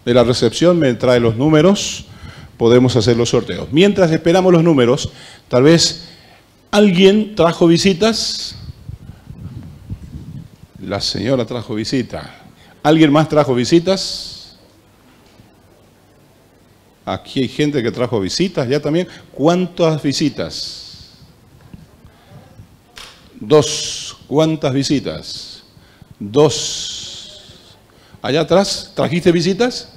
de la recepción me trae los números, podemos hacer los sorteos. Mientras esperamos los números, tal vez alguien trajo visitas. La señora trajo visita. ¿Alguien más trajo visitas? Aquí hay gente que trajo visitas ya también. ¿Cuántas visitas? 2. ¿Cuántas visitas? 2. Allá atrás, ¿trajiste visitas?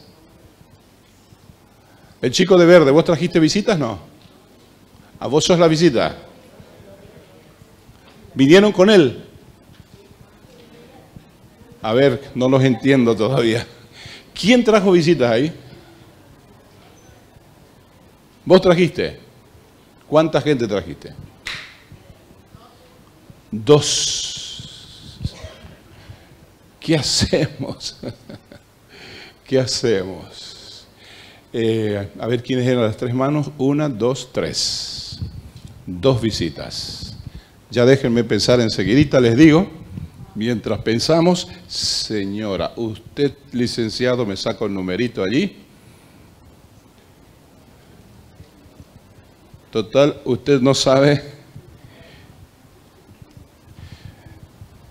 El chico de verde, ¿vos trajiste visitas? No. ¿A vos sos la visita? ¿Vinieron con él? A ver, no los entiendo todavía. ¿Quién trajo visitas ahí? ¿Vos trajiste? ¿Cuánta gente trajiste? 2. ¿Qué hacemos? ¿Qué hacemos? A ver, ¿quiénes eran las 3 manos? 1, 2, 3. 2 visitas. Ya déjenme pensar enseguidita, les digo. Mientras pensamos, señora, usted, licenciado, me saca un numerito allí. Total, usted no sabe.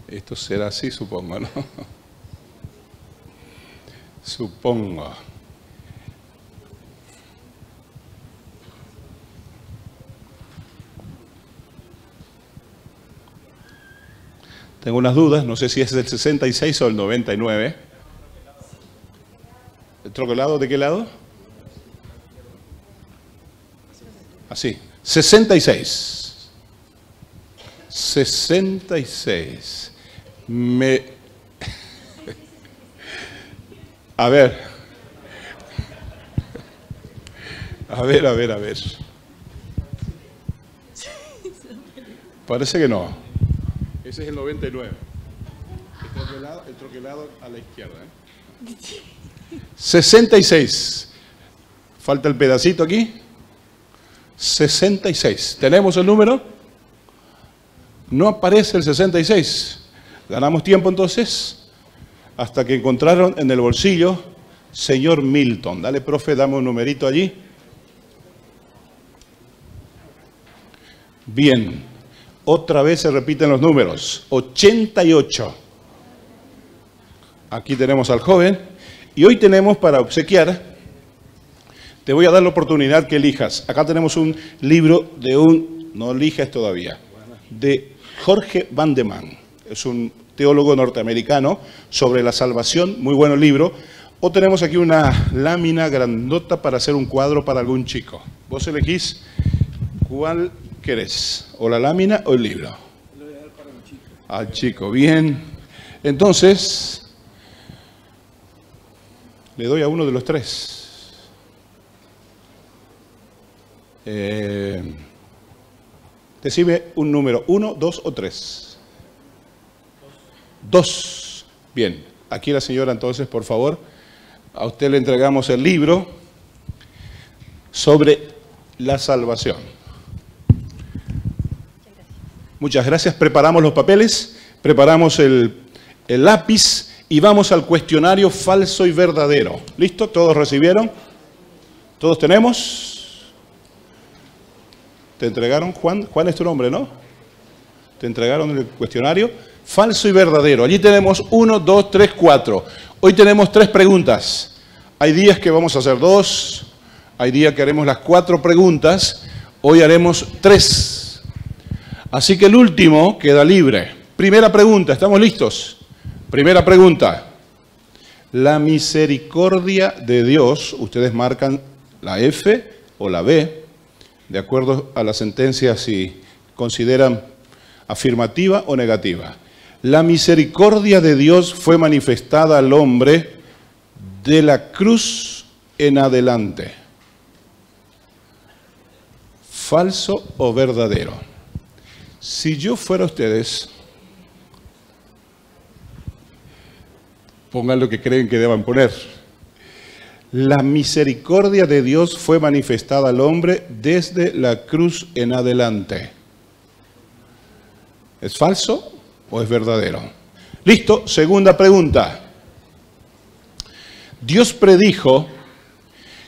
Esto será así, supongo, ¿no? Supongo. Tengo unas dudas, no sé si es el 66 o el 99. ¿El troquelado de qué lado? Así, 66. 66. A ver. A ver. Parece que no. Ese es el 99. El troquelado a la izquierda. 66. Falta el pedacito aquí. 66. ¿Tenemos el número? No aparece el 66. ¿Ganamos tiempo entonces? Hasta que encontraron en el bolsillo señor Milton. Dale, profe, dame un numerito allí. Bien. Otra vez se repiten los números. 88. Aquí tenemos al joven. Y hoy tenemos para obsequiar, te voy a dar la oportunidad que elijas. Acá tenemos un libro de no elijas todavía, de Jorge Van de Man. Es un teólogo norteamericano sobre la salvación, muy bueno el libro. O tenemos aquí una lámina grandota para hacer un cuadro para algún chico. Vos elegís cuál querés, o la lámina o el libro. Lo voy a dar para un chico. Al chico, bien. Entonces, le doy a uno de los 3. Decime un número, 1, 2 o 3. 2. Bien, aquí la señora entonces, por favor, a usted le entregamos el libro sobre la salvación. Muchas gracias. Preparamos los papeles, preparamos el lápiz y vamos al cuestionario falso y verdadero. ¿Listo? ¿Todos recibieron? ¿Todos tenemos? ¿Te entregaron, Juan? Juan es tu nombre, ¿no? ¿Te entregaron el cuestionario? Falso y verdadero. Allí tenemos 1, 2, 3, 4. Hoy tenemos 3 preguntas. Hay días que vamos a hacer 2, hay días que haremos las 4 preguntas. Hoy haremos 3. Así que el último queda libre. Primera pregunta, ¿estamos listos? Primera pregunta. La misericordia de Dios, ustedes marcan la F o la B, de acuerdo a la sentencia si consideran afirmativa o negativa. La misericordia de Dios fue manifestada al hombre de la cruz en adelante. ¿Falso o verdadero? Si yo fuera ustedes, pongan lo que creen que deban poner. La misericordia de Dios fue manifestada al hombre desde la cruz en adelante. ¿Es falso o es verdadero? Listo, segunda pregunta. Dios predijo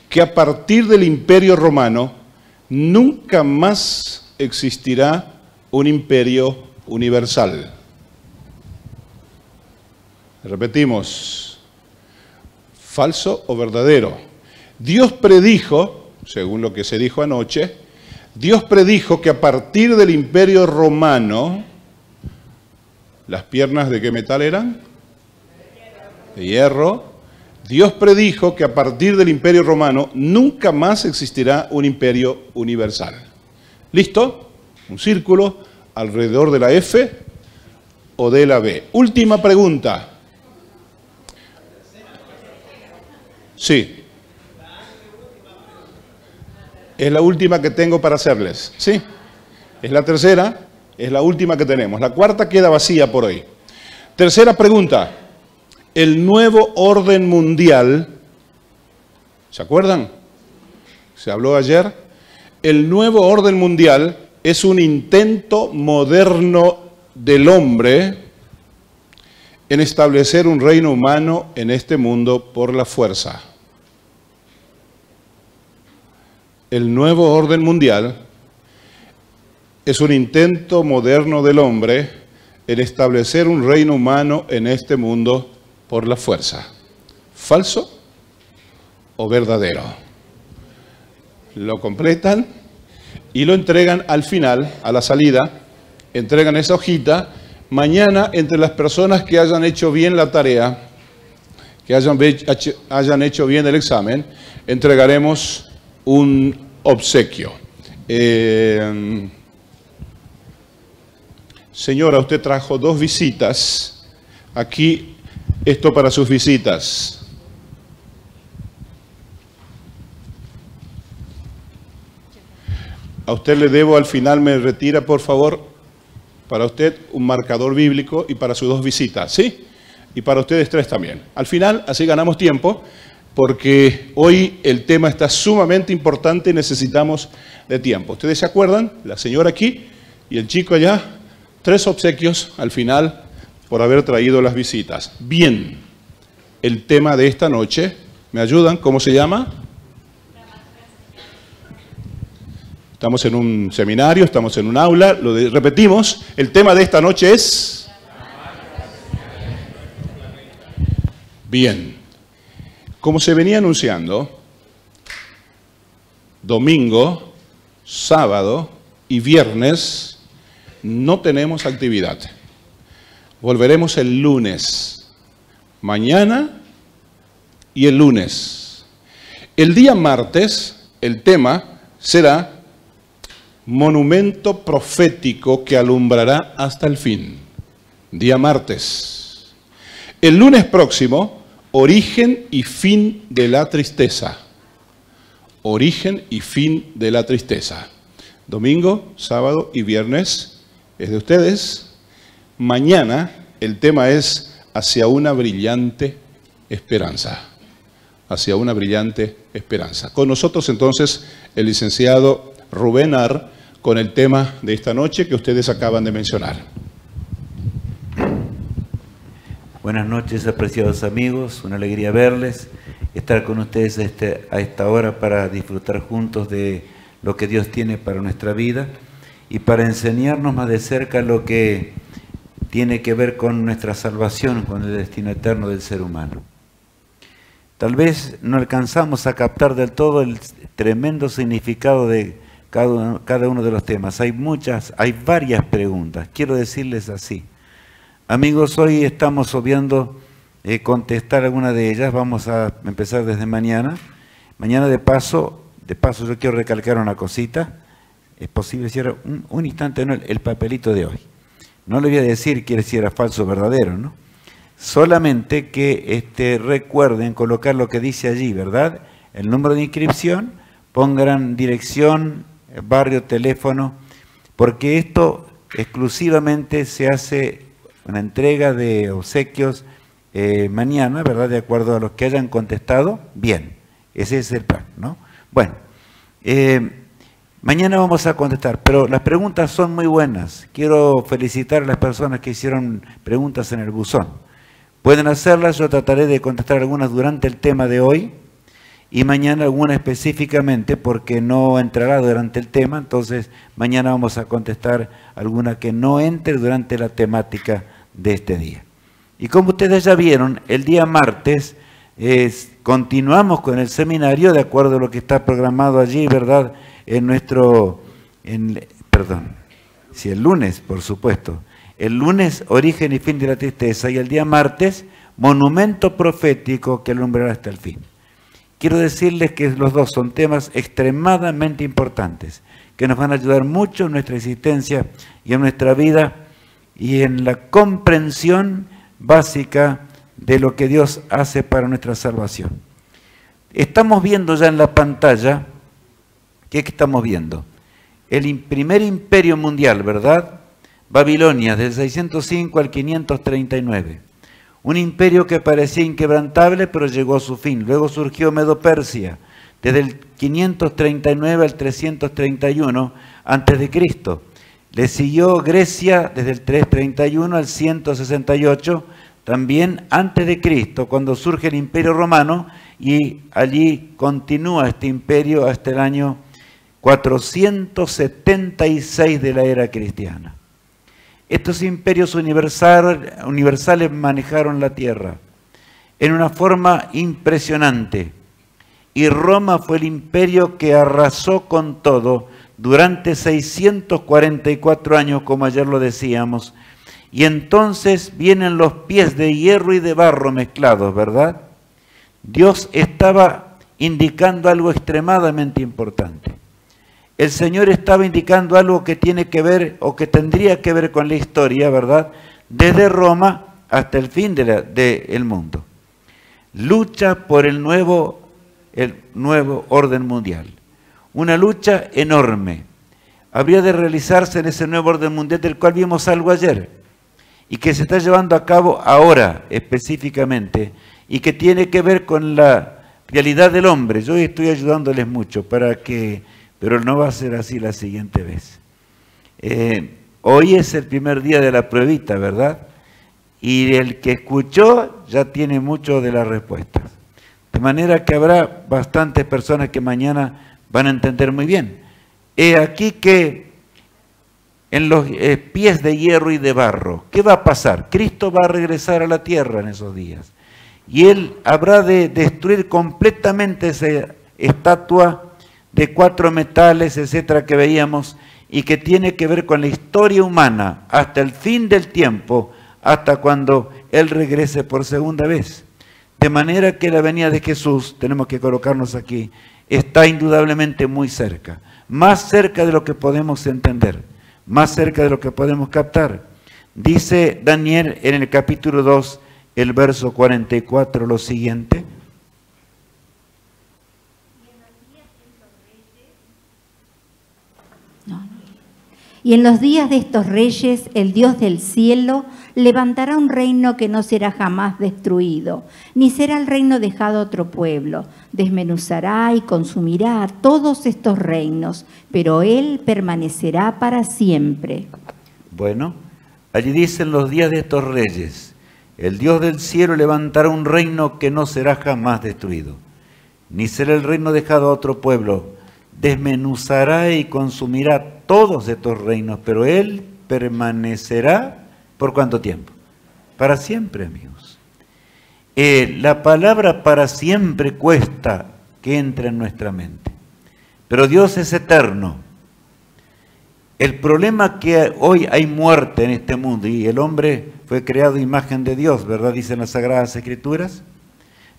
que a partir del Imperio Romano nunca más existirá un imperio universal. Repetimos, ¿falso o verdadero? Dios predijo, según lo que se dijo anoche, Dios predijo que a partir del Imperio Romano, ¿las piernas de qué metal eran? De hierro. Dios predijo que a partir del Imperio Romano nunca más existirá un imperio universal. ¿Listo? Un círculo alrededor de la F o de la B. Última pregunta. Sí. Es la última que tengo para hacerles. ¿Sí? Es la tercera, es la última que tenemos. La cuarta queda vacía por hoy. Tercera pregunta. El nuevo orden mundial, ¿se acuerdan? Se habló ayer. El nuevo orden mundial es un intento moderno del hombre en establecer un reino humano en este mundo por la fuerza. El nuevo orden mundial es un intento moderno del hombre en establecer un reino humano en este mundo por la fuerza. ¿Falso o verdadero? Lo completan y lo entregan al final, a la salida, entregan esa hojita. Mañana, entre las personas que hayan hecho bien la tarea, que hayan hecho bien el examen, entregaremos un obsequio. Señora, usted trajo 2 visitas. Aquí, esto para sus visitas. A usted le debo, al final me retira, por favor, para usted un marcador bíblico y para sus 2 visitas, ¿sí? Y para ustedes 3 también. Al final, así ganamos tiempo, porque hoy el tema está sumamente importante y necesitamos de tiempo. ¿Ustedes se acuerdan? La señora aquí y el chico allá, 3 obsequios al final por haber traído las visitas. Bien, el tema de esta noche, ¿me ayudan? ¿Cómo se llama? Estamos en un seminario, estamos en un aula, repetimos, el tema de esta noche es... Bien, como se venía anunciando, domingo, sábado y viernes no tenemos actividad. Volveremos el lunes, mañana y el lunes. El día martes, el tema será monumento profético que alumbrará hasta el fin. Día martes. El lunes próximo, origen y fin de la tristeza. Origen y fin de la tristeza. Domingo, sábado y viernes es de ustedes. Mañana el tema es hacia una brillante esperanza. Hacia una brillante esperanza. Con nosotros entonces el licenciado Rubén Ar, con el tema de esta noche que ustedes acaban de mencionar. Buenas noches, apreciados amigos, una alegría verles, estar con ustedes a esta hora para disfrutar juntos de lo que Dios tiene para nuestra vida y para enseñarnos más de cerca lo que tiene que ver con nuestra salvación, con el destino eterno del ser humano. Tal vez no alcanzamos a captar del todo el tremendo significado de cada uno de los temas. Hay varias preguntas. Quiero decirles así. Amigos, hoy estamos obviando contestar alguna de ellas. Vamos a empezar desde mañana. Mañana de paso yo quiero recalcar una cosita. Es posible decir un instante, no, el papelito de hoy. No le voy a decir si era falso o verdadero, ¿no? Solamente que recuerden colocar lo que dice allí, ¿verdad? El número de inscripción, pongan dirección, barrio, teléfono, porque esto exclusivamente se hace una entrega de obsequios mañana, ¿verdad? De acuerdo a los que hayan contestado, bien, ese es el plan, ¿no? Bueno, mañana vamos a contestar, pero las preguntas son muy buenas. Quiero felicitar a las personas que hicieron preguntas en el buzón. Pueden hacerlas, yo trataré de contestar algunas durante el tema de hoy y mañana algunas específicamente porque no entrará durante el tema, entonces mañana vamos a contestar alguna que no entre durante la temática de este día. Y como ustedes ya vieron, el día martes continuamos con el seminario de acuerdo a lo que está programado allí, ¿verdad? El lunes, por supuesto. El lunes, origen y fin de la tristeza, y el día martes, monumento profético que alumbrará hasta el fin. Quiero decirles que los dos son temas extremadamente importantes, que nos van a ayudar mucho en nuestra existencia y en nuestra vida y en la comprensión básica de lo que Dios hace para nuestra salvación. Estamos viendo ya en la pantalla, ¿qué estamos viendo? El primer imperio mundial, ¿verdad? Babilonia, del 605 al 539. Un imperio que parecía inquebrantable, pero llegó a su fin. Luego surgió Medo-Persia, desde el 539 al 331 a.C. Le siguió Grecia desde el 331 al 168, también antes de Cristo, cuando surge el Imperio Romano, y allí continúa este imperio hasta el año 476 de la era cristiana. Estos imperios universales manejaron la tierra en una forma impresionante. Y Roma fue el imperio que arrasó con todo durante 644 años, como ayer lo decíamos. Y entonces vienen los pies de hierro y de barro mezclados, ¿verdad? Dios estaba indicando algo extremadamente importante. El Señor estaba indicando algo que tiene que ver o que tendría que ver con la historia, ¿verdad? Desde Roma hasta el fin del mundo. Lucha por el nuevo orden mundial. Una lucha enorme. Habría de realizarse en ese nuevo orden mundial del cual vimos algo ayer y que se está llevando a cabo ahora específicamente y que tiene que ver con la realidad del hombre. Yo estoy ayudándoles mucho pero no va a ser así la siguiente vez. Hoy es el primer día de la pruebita, ¿verdad? Y el que escuchó ya tiene mucho de las respuestas. De manera que habrá bastantes personas que mañana van a entender muy bien. He aquí que en los pies de hierro y de barro, ¿qué va a pasar? Cristo va a regresar a la tierra en esos días. Y Él habrá de destruir completamente esa estatua de 4 metales, etcétera, que veíamos, y que tiene que ver con la historia humana hasta el fin del tiempo, hasta cuando Él regrese por segunda vez. De manera que la venida de Jesús, tenemos que colocarnos aquí, está indudablemente muy cerca, más cerca de lo que podemos entender, más cerca de lo que podemos captar. Dice Daniel en el capítulo 2, el verso 44, lo siguiente. Y en los días de estos reyes, el Dios del cielo levantará un reino que no será jamás destruido, ni será el reino dejado a otro pueblo. Desmenuzará y consumirá a todos estos reinos, pero Él permanecerá para siempre. Bueno, allí dicen los días de estos reyes, el Dios del cielo levantará un reino que no será jamás destruido, ni será el reino dejado a otro pueblo. Desmenuzará y consumirá todos estos reinos, pero Él permanecerá ¿por cuánto tiempo? Para siempre, amigos. La palabra para siempre cuesta que entre en nuestra mente, pero Dios es eterno. El problema es que hoy hay muerte en este mundo y el hombre fue creado a imagen de Dios, ¿verdad? Dicen las Sagradas Escrituras,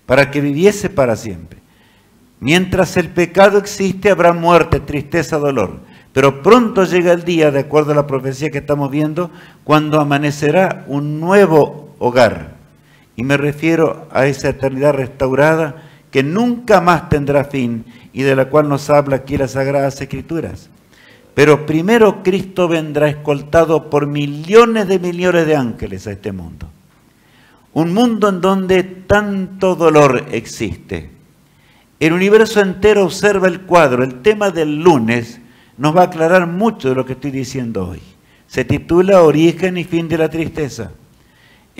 para que viviese para siempre. Mientras el pecado existe, habrá muerte, tristeza, dolor. Pero pronto llega el día, de acuerdo a la profecía que estamos viendo, cuando amanecerá un nuevo hogar. Y me refiero a esa eternidad restaurada que nunca más tendrá fin y de la cual nos habla aquí las Sagradas Escrituras. Pero primero Cristo vendrá escoltado por millones de ángeles a este mundo. Un mundo en donde tanto dolor existe. El universo entero observa el cuadro. El tema del lunes nos va a aclarar mucho de lo que estoy diciendo hoy. Se titula Origen y fin de la tristeza.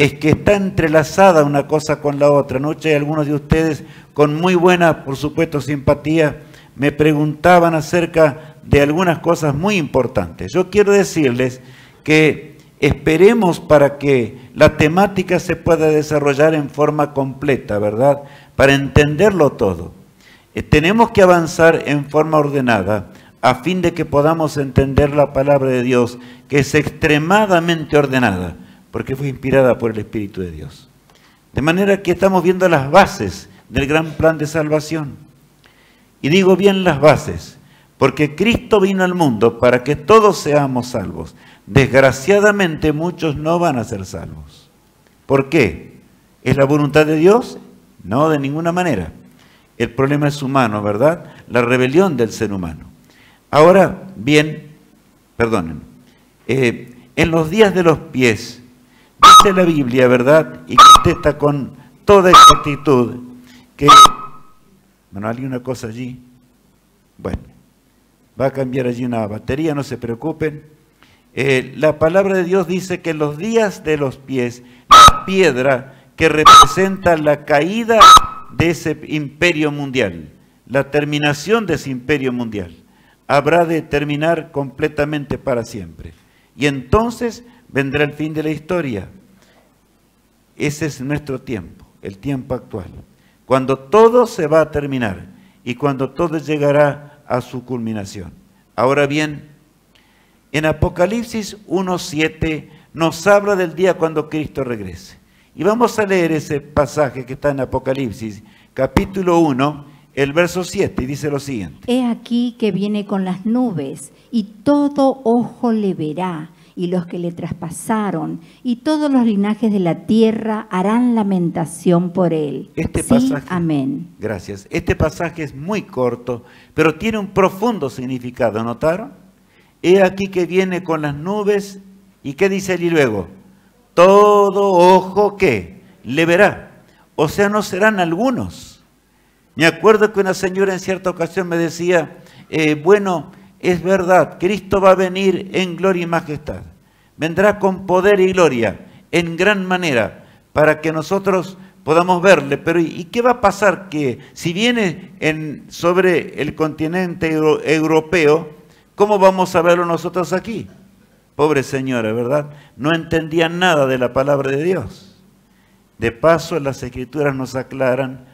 es que está entrelazada una cosa con la otra. Anoche algunos de ustedes, con muy buena, por supuesto, simpatía, me preguntaban acerca de algunas cosas muy importantes. Yo quiero decirles que esperemos para que la temática se pueda desarrollar en forma completa, ¿verdad? Para entenderlo todo. Tenemos que avanzar en forma ordenada a fin de que podamos entender la palabra de Dios, que es extremadamente ordenada, porque fue inspirada por el Espíritu de Dios. De manera que estamos viendo las bases del gran plan de salvación. Y digo bien las bases, porque Cristo vino al mundo para que todos seamos salvos. Desgraciadamente muchos no van a ser salvos. ¿Por qué? ¿Es la voluntad de Dios? No, de ninguna manera. El problema es humano, ¿verdad? La rebelión del ser humano. Ahora bien, perdonen, en los días de los pies, dice la Biblia, ¿verdad? Y contesta con toda exactitud que... Bueno, hay una cosa allí. Bueno, va a cambiar allí una batería, no se preocupen. La palabra de Dios dice que en los días de los pies, la piedra que representa la caída de ese imperio mundial, la terminación de ese imperio mundial, habrá de terminar completamente para siempre. Y entonces vendrá el fin de la historia. Ese es nuestro tiempo, el tiempo actual, cuando todo se va a terminar y cuando todo llegará a su culminación. Ahora bien, en Apocalipsis 1:7 nos habla del día cuando Cristo regrese. Y vamos a leer ese pasaje que está en Apocalipsis, capítulo 1, el verso 7, y dice lo siguiente. He aquí que viene con las nubes, y todo ojo le verá, y los que le traspasaron, y todos los linajes de la tierra harán lamentación por él. Este sí, pasaje, amén. Gracias. Este pasaje es muy corto, pero tiene un profundo significado, ¿notaron? He aquí que viene con las nubes, ¿y qué dice allí luego? Todo ojo que le verá. O sea, no serán algunos. Me acuerdo que una señora en cierta ocasión me decía, bueno, es verdad, Cristo va a venir en gloria y majestad. Vendrá con poder y gloria, en gran manera, para que nosotros podamos verle. Pero ¿y qué va a pasar? Que si viene sobre el continente europeo, ¿cómo vamos a verlo nosotros aquí? Pobre señora, ¿verdad? No entendían nada de la palabra de Dios. De paso, las Escrituras nos aclaran,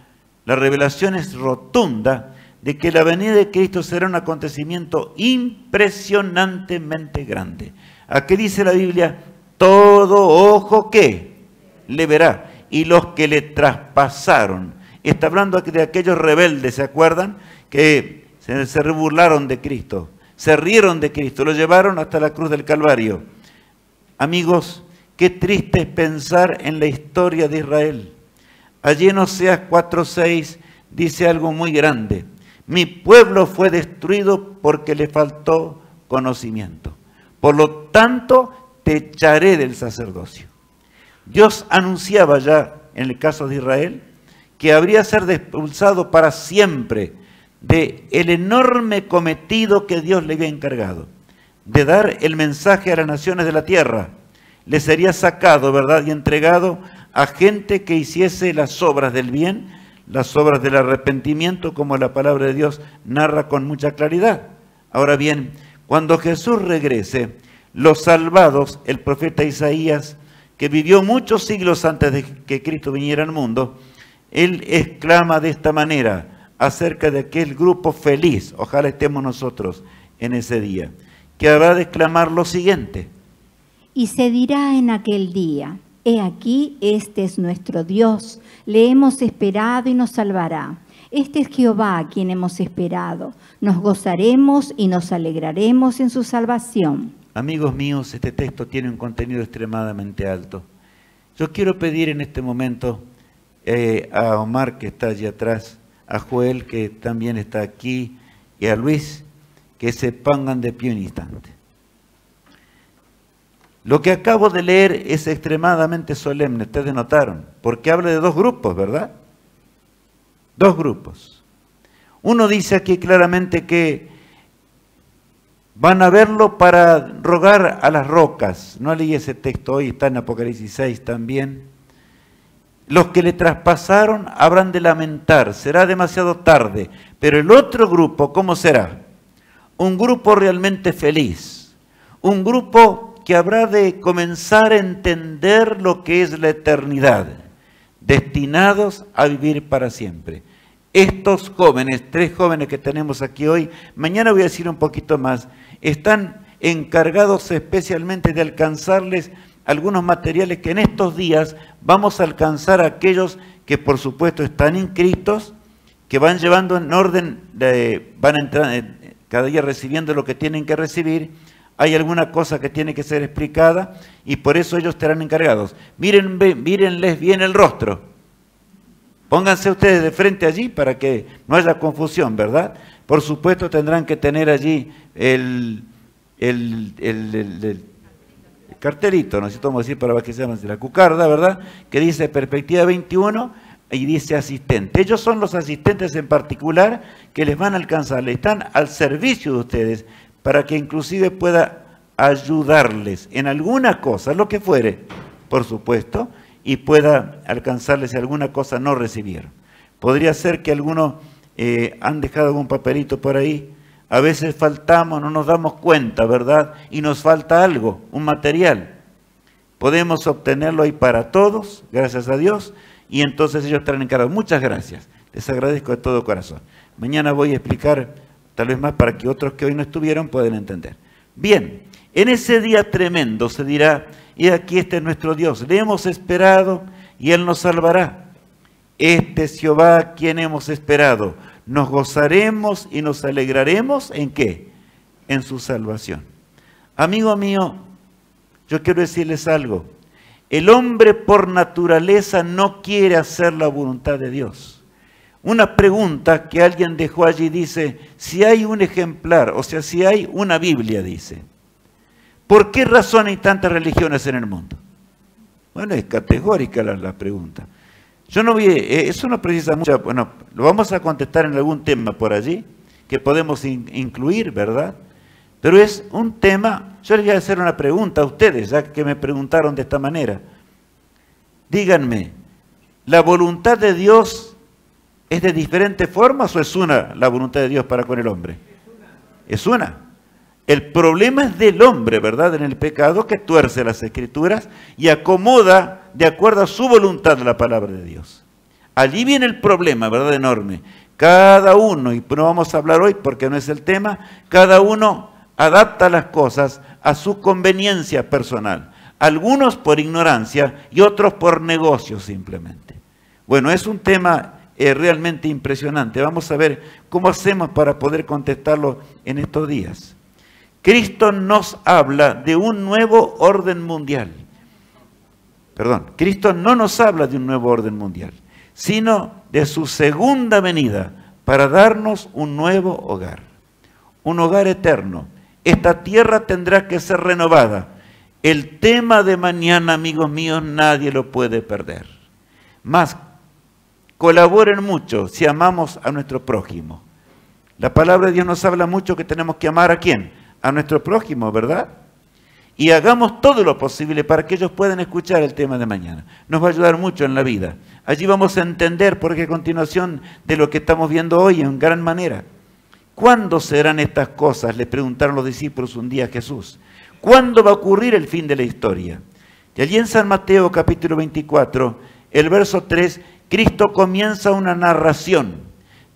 la revelación es rotunda de que la venida de Cristo será un acontecimiento impresionantemente grande. ¿A qué dice la Biblia? Todo ojo que le verá. Y los que le traspasaron. Está hablando de aquellos rebeldes, ¿se acuerdan? Que se burlaron de Cristo. Se rieron de Cristo, lo llevaron hasta la cruz del Calvario. Amigos, qué triste es pensar en la historia de Israel. Allí en Oseas 4:6 dice algo muy grande. Mi pueblo fue destruido porque le faltó conocimiento. Por lo tanto, te echaré del sacerdocio. Dios anunciaba ya, en el caso de Israel, que habría de ser expulsado para siempre de el enorme cometido que Dios le había encargado, de dar el mensaje a las naciones de la tierra. Le sería sacado, ¿verdad?, y entregado a gente que hiciese las obras del bien, las obras del arrepentimiento, como la palabra de Dios narra con mucha claridad. Ahora bien, cuando Jesús regrese, los salvados, el profeta Isaías, que vivió muchos siglos antes de que Cristo viniera al mundo, él exclama de esta manera acerca de aquel grupo feliz, ojalá estemos nosotros en ese día, que habrá de exclamar lo siguiente. Y se dirá en aquel día, he aquí, este es nuestro Dios, le hemos esperado y nos salvará. Este es Jehová a quien hemos esperado, nos gozaremos y nos alegraremos en su salvación. Amigos míos, este texto tiene un contenido extremadamente alto. Yo quiero pedir en este momento a Omar, que está allí atrás, a Joel, que también está aquí, y a Luis, que se pongan de pie un instante. Lo que acabo de leer es extremadamente solemne, ustedes notaron, porque habla de dos grupos, ¿verdad? Dos grupos. Uno dice aquí claramente que Van a verlo para rogar a las rocas. No leí ese texto hoy, está en Apocalipsis 6 también. Los que le traspasaron habrán de lamentar, será demasiado tarde. Pero el otro grupo, ¿cómo será? Un grupo realmente feliz. Un grupo que habrá de comenzar a entender lo que es la eternidad, destinados a vivir para siempre. Estos jóvenes, 3 jóvenes que tenemos aquí hoy, mañana voy a decir un poquito más, están encargados especialmente de alcanzarles algunos materiales que en estos días vamos a alcanzar a aquellos que por supuesto están inscritos, que van llevando en orden, van a entrar cada día recibiendo lo que tienen que recibir. Hay alguna cosa que tiene que ser explicada y por eso ellos estarán encargados. Mírenles bien el rostro. Pónganse ustedes de frente allí para que no haya confusión, ¿verdad? Por supuesto tendrán que tener allí el cartelito, no sé cómo decir para que se llama la cucarda, ¿verdad? Que dice perspectiva 21 y dice asistente. Ellos son los asistentes en particular que les van a alcanzar, están al servicio de ustedes para que inclusive pueda ayudarles en alguna cosa, lo que fuere, por supuesto, y pueda alcanzarles si alguna cosa no recibieron. Podría ser que algunos han dejado algún papelito por ahí. A veces faltamos, no nos damos cuenta, ¿verdad? Y nos falta algo, un material. Podemos obtenerlo ahí para todos, gracias a Dios, y entonces ellos estarán encargados. Muchas gracias, les agradezco de todo corazón. Mañana voy a explicar tal vez más para que otros que hoy no estuvieron puedan entender. Bien, en ese día tremendo se dirá, y aquí este es nuestro Dios, le hemos esperado y Él nos salvará. Este es Jehová a quien hemos esperado. Nos gozaremos y nos alegraremos, ¿en qué? En su salvación. Amigo mío, yo quiero decirles algo. El hombre por naturaleza no quiere hacer la voluntad de Dios. Una pregunta que alguien dejó allí dice, si hay un ejemplar, o sea, si hay una Biblia, dice, ¿por qué razón hay tantas religiones en el mundo? Bueno, es categórica la pregunta. Yo no voy, eso no precisa mucho, bueno, lo vamos a contestar en algún tema por allí, que podemos incluir, ¿verdad? Pero es un tema, yo les voy a hacer una pregunta a ustedes, ya que me preguntaron de esta manera. Díganme, ¿la voluntad de Dios es de diferentes formas o es una la voluntad de Dios para con el hombre? Es una. El problema es del hombre, ¿verdad? En el pecado que tuerce las Escrituras y acomoda de acuerdo a su voluntad la palabra de Dios. Allí viene el problema, ¿verdad? Enorme. Cada uno, y no vamos a hablar hoy porque no es el tema, cada uno adapta las cosas a su conveniencia personal. Algunos por ignorancia y otros por negocio simplemente. Bueno, es un tema realmente impresionante. Vamos a ver cómo hacemos para poder contestarlo en estos días. Cristo nos habla de un nuevo orden mundial. Perdón, Cristo no nos habla de un nuevo orden mundial, sino de su segunda venida para darnos un nuevo hogar. Un hogar eterno. Esta tierra tendrá que ser renovada. El tema de mañana, amigos míos, nadie lo puede perder. Más, colaboren mucho si amamos a nuestro prójimo. La palabra de Dios nos habla mucho que tenemos que amar ¿a quién? A nuestro prójimo, ¿verdad? Y hagamos todo lo posible para que ellos puedan escuchar el tema de mañana. Nos va a ayudar mucho en la vida. Allí vamos a entender, porque a continuación de lo que estamos viendo hoy en gran manera. ¿Cuándo serán estas cosas? Le preguntaron los discípulos un día a Jesús. ¿Cuándo va a ocurrir el fin de la historia? Y allí en San Mateo capítulo 24, el verso 3, Cristo comienza una narración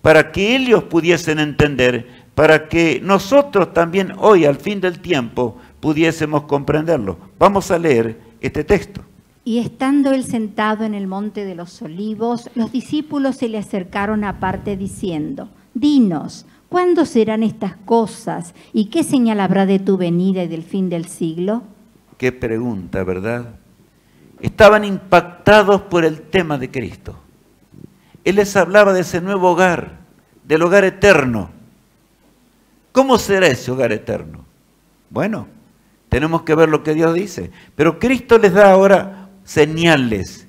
para que ellos pudiesen entender, para que nosotros también hoy, al fin del tiempo, pudiésemos comprenderlo. Vamos a leer este texto. Y estando él sentado en el monte de los olivos, los discípulos se le acercaron aparte diciendo, dinos, ¿cuándo serán estas cosas? ¿Y qué señal habrá de tu venida y del fin del siglo? Qué pregunta, ¿verdad? Estaban impactados por el tema de Cristo. Él les hablaba de ese nuevo hogar, del hogar eterno. ¿Cómo será ese hogar eterno? Bueno, tenemos que ver lo que Dios dice. Pero Cristo les da ahora señales.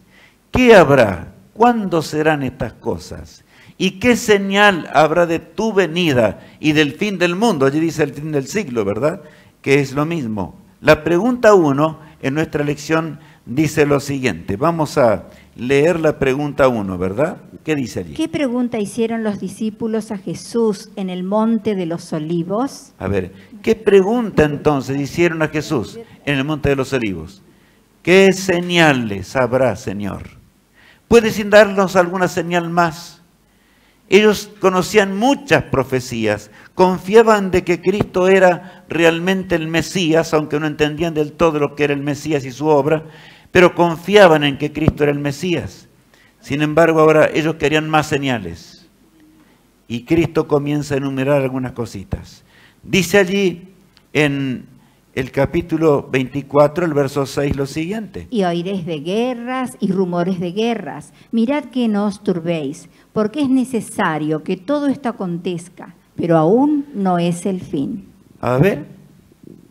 ¿Qué habrá? ¿Cuándo serán estas cosas? ¿Y qué señal habrá de tu venida y del fin del mundo? Allí dice el fin del siglo, ¿verdad? Que es lo mismo. La pregunta 1 en nuestra lección dice lo siguiente. Vamos a leer la pregunta 1, ¿verdad? ¿Qué dice allí? ¿Qué pregunta hicieron los discípulos a Jesús en el Monte de los Olivos? A ver, ¿qué pregunta entonces hicieron a Jesús en el Monte de los Olivos? ¿Qué señales habrá, Señor? ¿Puedes darnos alguna señal más? Ellos conocían muchas profecías, confiaban de que Cristo era realmente el Mesías, aunque no entendían del todo lo que era el Mesías y su obra, pero confiaban en que Cristo era el Mesías. Sin embargo, ahora ellos querían más señales. Y Cristo comienza a enumerar algunas cositas. Dice allí en el capítulo 24, el verso 6, lo siguiente. Y oiréis de guerras y rumores de guerras. Mirad que no os turbéis, porque es necesario que todo esto acontezca, pero aún no es el fin. A ver,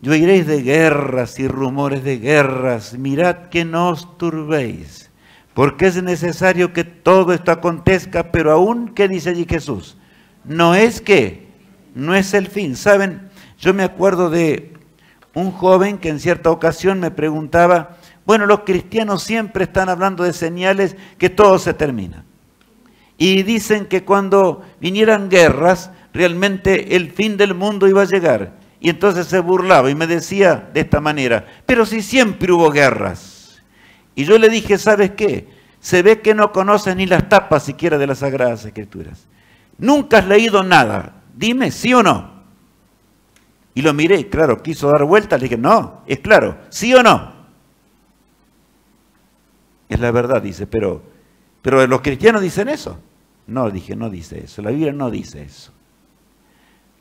y oiréis de guerras y rumores de guerras. Mirad que no os turbéis, porque es necesario que todo esto acontezca, pero aún, ¿qué dice allí Jesús? No es que, no es el fin. ¿Saben? Yo me acuerdo de un joven que en cierta ocasión me preguntaba, bueno, los cristianos siempre están hablando de señales que todo se termina. Y dicen que cuando vinieran guerras, realmente el fin del mundo iba a llegar. Y entonces se burlaba y me decía de esta manera, pero si siempre hubo guerras. Y yo le dije, ¿sabes qué? Se ve que no conoces ni las tapas siquiera de las Sagradas Escrituras. Nunca has leído nada. Dime, ¿sí o no? Y lo miré, claro, quiso dar vuelta, le dije, no, es claro, ¿sí o no? Es la verdad, dice, pero los cristianos dicen eso. No, dije, no dice eso, la Biblia no dice eso.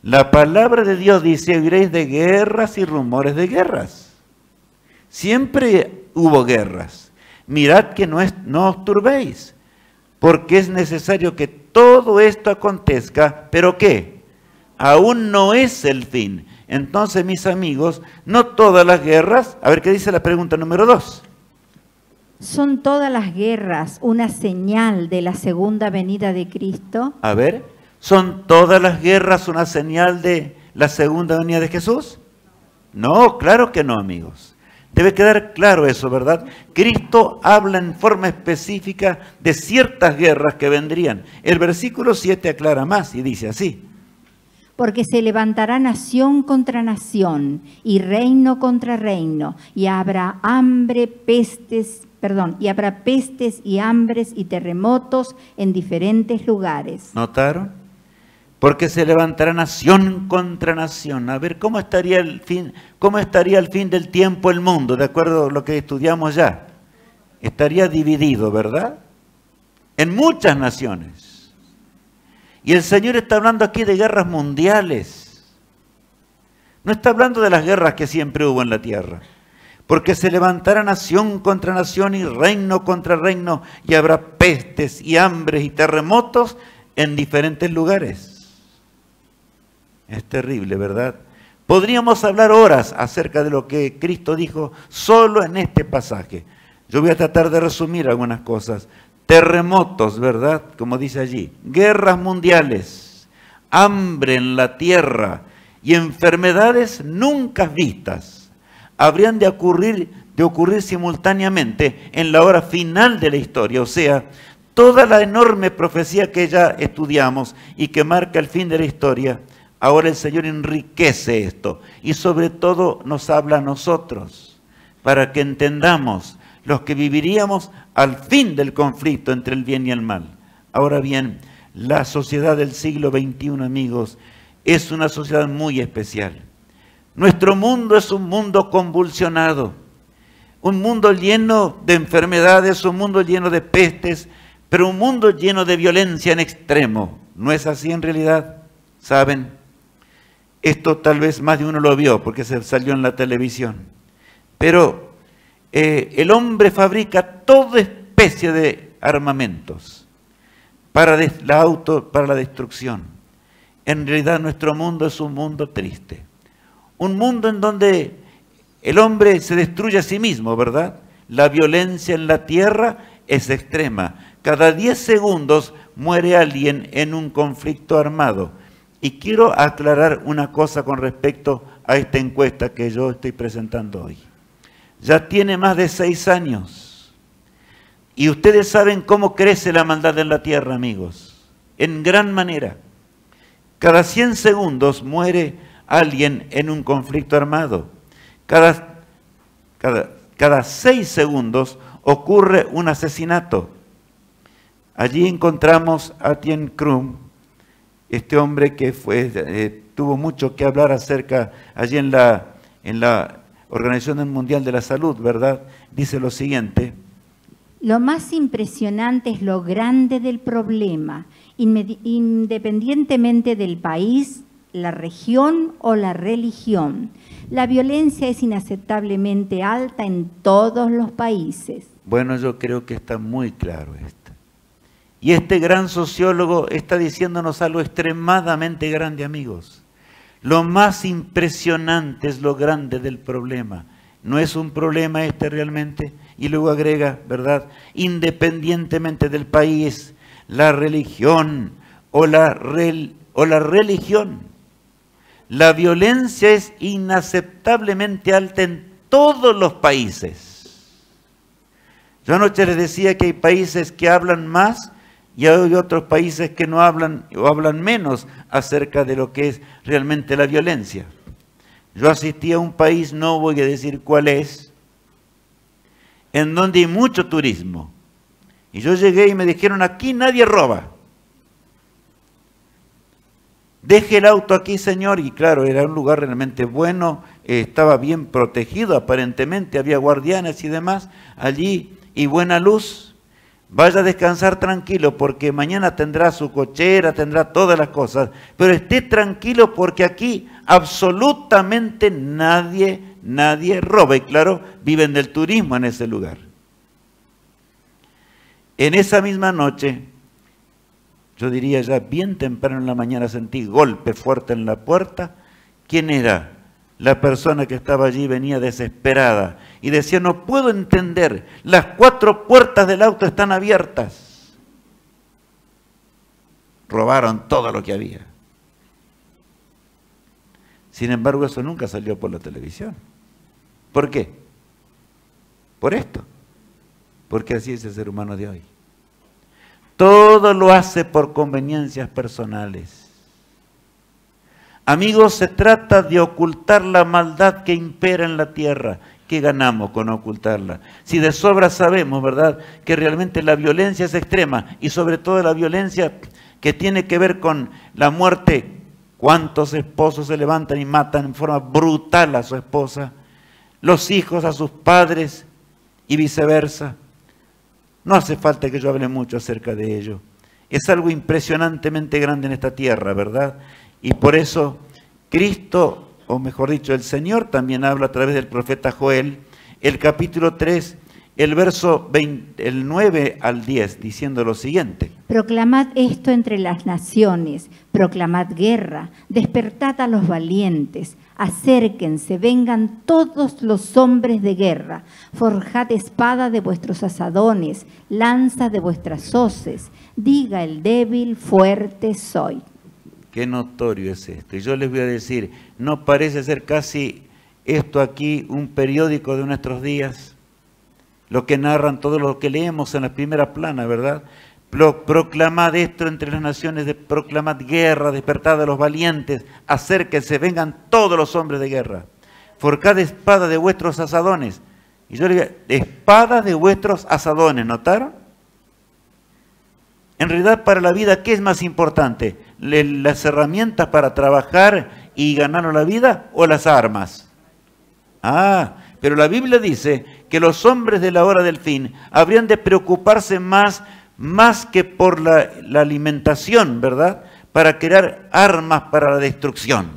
La palabra de Dios dice, oiréis de guerras y rumores de guerras. Siempre hubo guerras. Mirad que no os turbéis, porque es necesario que todo esto acontezca, pero ¿qué? Aún no es el fin. Entonces, mis amigos, no todas las guerras... A ver, ¿qué dice la pregunta número 2? ¿Son todas las guerras una señal de la segunda venida de Cristo? A ver, ¿son todas las guerras una señal de la segunda venida de Jesús? No, claro que no, amigos. Debe quedar claro eso, ¿verdad? Cristo habla en forma específica de ciertas guerras que vendrían. El versículo 7 aclara más y dice así. Porque se levantará nación contra nación y reino contra reino, y habrá pestes y hambres y terremotos en diferentes lugares. ¿Notaron? Porque se levantará nación contra nación. A ver, ¿cómo estaría el fin del tiempo el mundo? De acuerdo a lo que estudiamos ya. Estaría dividido, ¿verdad? En muchas naciones. Y el Señor está hablando aquí de guerras mundiales. No está hablando de las guerras que siempre hubo en la tierra. Porque se levantará nación contra nación y reino contra reino, y habrá pestes y hambres y terremotos en diferentes lugares. Es terrible, ¿verdad? Podríamos hablar horas acerca de lo que Cristo dijo solo en este pasaje. Yo voy a tratar de resumir algunas cosas. Terremotos, ¿verdad? Como dice allí. Guerras mundiales, hambre en la tierra y enfermedades nunca vistas. Habrían de ocurrir simultáneamente en la hora final de la historia. O sea, toda la enorme profecía que ya estudiamos y que marca el fin de la historia, ahora el Señor enriquece esto y sobre todo nos habla a nosotros para que entendamos los que viviríamos al fin del conflicto entre el bien y el mal. Ahora bien, la sociedad del siglo XXI, amigos, es una sociedad muy especial. Nuestro mundo es un mundo convulsionado, un mundo lleno de enfermedades, un mundo lleno de pestes, pero un mundo lleno de violencia en extremo. ¿No es así en realidad? ¿Saben? Esto tal vez más de uno lo vio porque se salió en la televisión. Pero el hombre fabrica toda especie de armamentos para la destrucción. En realidad nuestro mundo es un mundo triste. Un mundo en donde el hombre se destruye a sí mismo, ¿verdad? La violencia en la tierra es extrema. cada 10 segundos muere alguien en un conflicto armado. Y quiero aclarar una cosa con respecto a esta encuesta que yo estoy presentando hoy. Ya tiene más de 6 años. Y ustedes saben cómo crece la maldad en la tierra, amigos. En gran manera. Cada 100 segundos muere alguien en un conflicto armado. Cada 6 segundos ocurre un asesinato. Allí encontramos a Tien Krum, este hombre que tuvo mucho que hablar acerca, allí en la Organización Mundial de la Salud, ¿verdad? Dice lo siguiente: lo más impresionante es lo grande del problema, independientemente del país, la región o la religión. La violencia es inaceptablemente alta en todos los países. Bueno, yo creo que está muy claro esto. Y este gran sociólogo está diciéndonos algo extremadamente grande, amigos. Lo más impresionante es lo grande del problema. ¿No es un problema este realmente? Y luego agrega, ¿verdad? Independientemente del país, la religión o la religión. La violencia es inaceptablemente alta en todos los países. Yo anoche les decía que hay países que hablan más y hay otros países que no hablan o hablan menos acerca de lo que es realmente la violencia. Yo asistí a un país, no voy a decir cuál es, en donde hay mucho turismo. Y yo llegué y me dijeron, aquí nadie roba. Deje el auto aquí, señor. Y claro, era un lugar realmente bueno, estaba bien protegido aparentemente, había guardianes y demás allí y buena luz. Vaya a descansar tranquilo porque mañana tendrá su cochera, tendrá todas las cosas. Pero esté tranquilo porque aquí absolutamente nadie roba. Y claro, viven del turismo en ese lugar. En esa misma noche, yo diría ya bien temprano en la mañana, sentí golpe fuerte en la puerta. ¿Quién era? La persona que estaba allí venía desesperada y decía, no puedo entender, las 4 puertas del auto están abiertas. Robaron todo lo que había. Sin embargo, eso nunca salió por la televisión. ¿Por qué? Por esto. Porque así es el ser humano de hoy. Todo lo hace por conveniencias personales. Amigos, se trata de ocultar la maldad que impera en la tierra. ¿Qué ganamos con ocultarla? Si de sobra sabemos, ¿verdad?, que realmente la violencia es extrema y sobre todo la violencia que tiene que ver con la muerte. ¿Cuántos esposos se levantan y matan en forma brutal a su esposa? Los hijos a sus padres y viceversa. No hace falta que yo hable mucho acerca de ello. Es algo impresionantemente grande en esta tierra, ¿verdad? Y por eso Cristo, o mejor dicho, el Señor también habla a través del profeta Joel, el capítulo 3, el verso 9 al 10, diciendo lo siguiente. Proclamad esto entre las naciones, proclamad guerra, despertad a los valientes, acérquense, vengan todos los hombres de guerra, forjad espada de vuestros asadones, lanza de vuestras hoces, diga el débil, fuerte soy. Qué notorio es esto. Y yo les voy a decir, ¿no parece ser casi esto aquí un periódico de nuestros días? Lo que narran todo lo que leemos en la primera plana, ¿verdad? Proclamad esto entre las naciones, proclamad guerra, despertad a los valientes, acérquense, vengan todos los hombres de guerra. Forjad espada de vuestros asadones. Y yo le digo, espada de vuestros asadones, ¿notaron? En realidad, para la vida, ¿qué es más importante? ¿Las herramientas para trabajar y ganar la vida o las armas? Pero la Biblia dice que los hombres de la hora del fin habrían de preocuparse más que por la alimentación, ¿verdad?, para crear armas para la destrucción.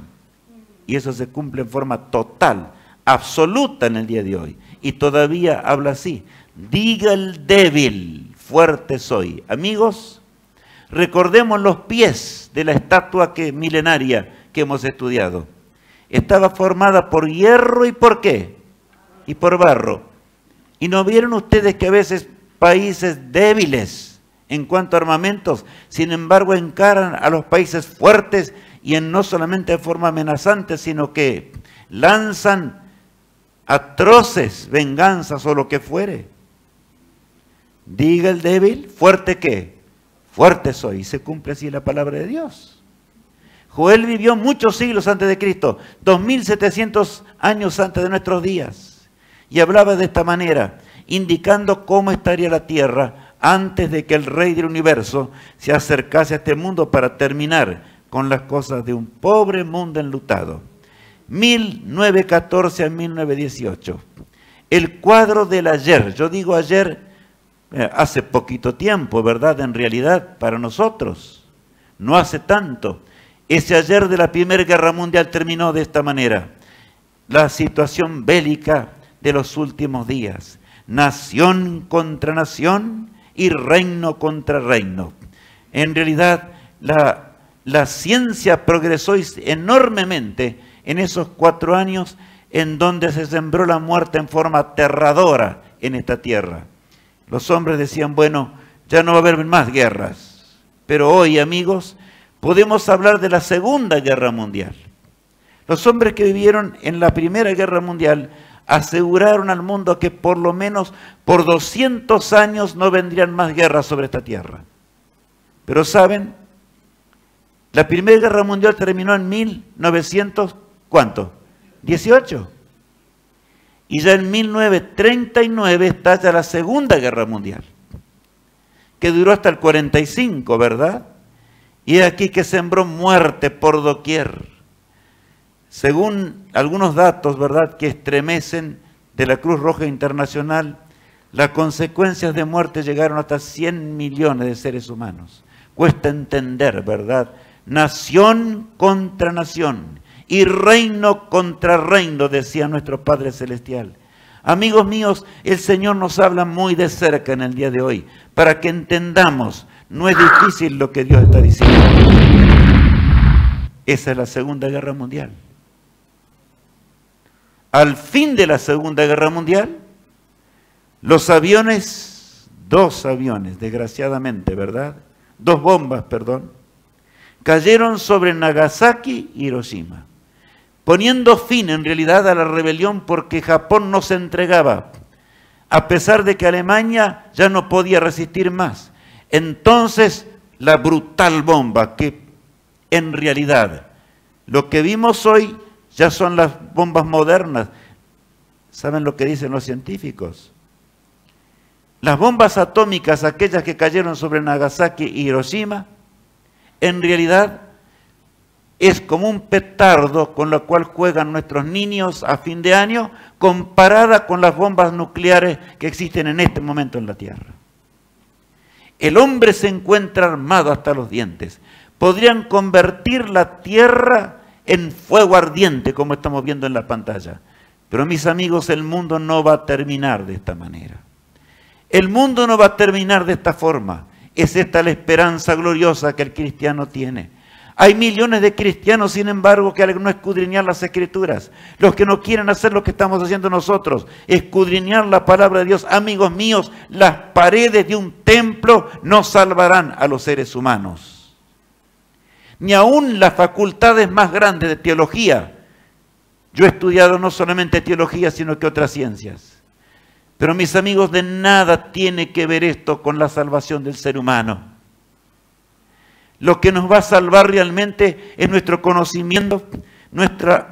Y eso se cumple en forma total, absoluta en el día de hoy. Y todavía habla así, diga el débil, fuerte soy. Amigos, recordemos los pies de la estatua milenaria que hemos estudiado. Estaba formada por hierro y ¿por qué? Y por barro. ¿Y no vieron ustedes que a veces países débiles en cuanto a armamentos, sin embargo encaran a los países fuertes y no solamente de forma amenazante, sino que lanzan atroces venganzas o lo que fuere. Diga el débil, ¿fuerte qué? Fuerte soy. Y se cumple así la palabra de Dios. Joel vivió muchos siglos antes de Cristo, 2700 años antes de nuestros días. Y hablaba de esta manera, indicando cómo estaría la tierra antes de que el Rey del universo se acercase a este mundo para terminar con las cosas de un pobre mundo enlutado. 1914 a 1918. El cuadro del ayer, yo digo ayer, hace poquito tiempo, ¿verdad? En realidad, para nosotros, no hace tanto. Ese ayer de la Primera Guerra Mundial terminó de esta manera. La situación bélica de los últimos días. Nación contra nación y reino contra reino. En realidad, la ciencia progresó enormemente en esos 4 años en donde se sembró la muerte en forma aterradora en esta tierra. Los hombres decían, bueno, ya no va a haber más guerras. Pero hoy, amigos, podemos hablar de la Segunda Guerra Mundial. Los hombres que vivieron en la Primera Guerra Mundial aseguraron al mundo que por lo menos por 200 años no vendrían más guerras sobre esta tierra. Pero ¿saben? La Primera Guerra Mundial terminó en 1900, ¿cuánto? 18. Y ya en 1939 estalla la Segunda Guerra Mundial, que duró hasta el 45, ¿verdad? Y es aquí que sembró muerte por doquier. Según algunos datos, ¿verdad?, que estremecen de la Cruz Roja Internacional, las consecuencias de muerte llegaron hasta 100 millones de seres humanos. Cuesta entender, ¿verdad? Nación contra nación y reino contra reino, decía nuestro Padre Celestial. Amigos míos, el Señor nos habla muy de cerca en el día de hoy, para que entendamos, no es difícil lo que Dios está diciendo. Esa es la Segunda Guerra Mundial. Al fin de la Segunda Guerra Mundial, los aviones, 2 aviones, desgraciadamente, ¿verdad? 2 bombas, perdón, cayeron sobre Nagasaki y Hiroshima, poniendo fin en realidad a la rebelión porque Japón no se entregaba, a pesar de que Alemania ya no podía resistir más. Entonces, la brutal bomba, que en realidad lo que vimos hoy ya son las bombas modernas. ¿Saben lo que dicen los científicos? Las bombas atómicas, aquellas que cayeron sobre Nagasaki y Hiroshima, en realidad es como un petardo con lo cual juegan nuestros niños a fin de año, comparada con las bombas nucleares que existen en este momento en la Tierra. El hombre se encuentra armado hasta los dientes. Podrían convertir la Tierra en fuego ardiente, como estamos viendo en la pantalla. Pero mis amigos, el mundo no va a terminar de esta manera. El mundo no va a terminar de esta forma. Es esta la esperanza gloriosa que el cristiano tiene. Hay millones de cristianos, sin embargo, que al no escudriñar las Escrituras, los que no quieren hacer lo que estamos haciendo nosotros, escudriñar la palabra de Dios. Amigos míos, las paredes de un templo no salvarán a los seres humanos. Ni aún las facultades más grandes de teología. Yo he estudiado no solamente teología, sino que otras ciencias. Pero mis amigos, de nada tiene que ver esto con la salvación del ser humano. Lo que nos va a salvar realmente es nuestro conocimiento,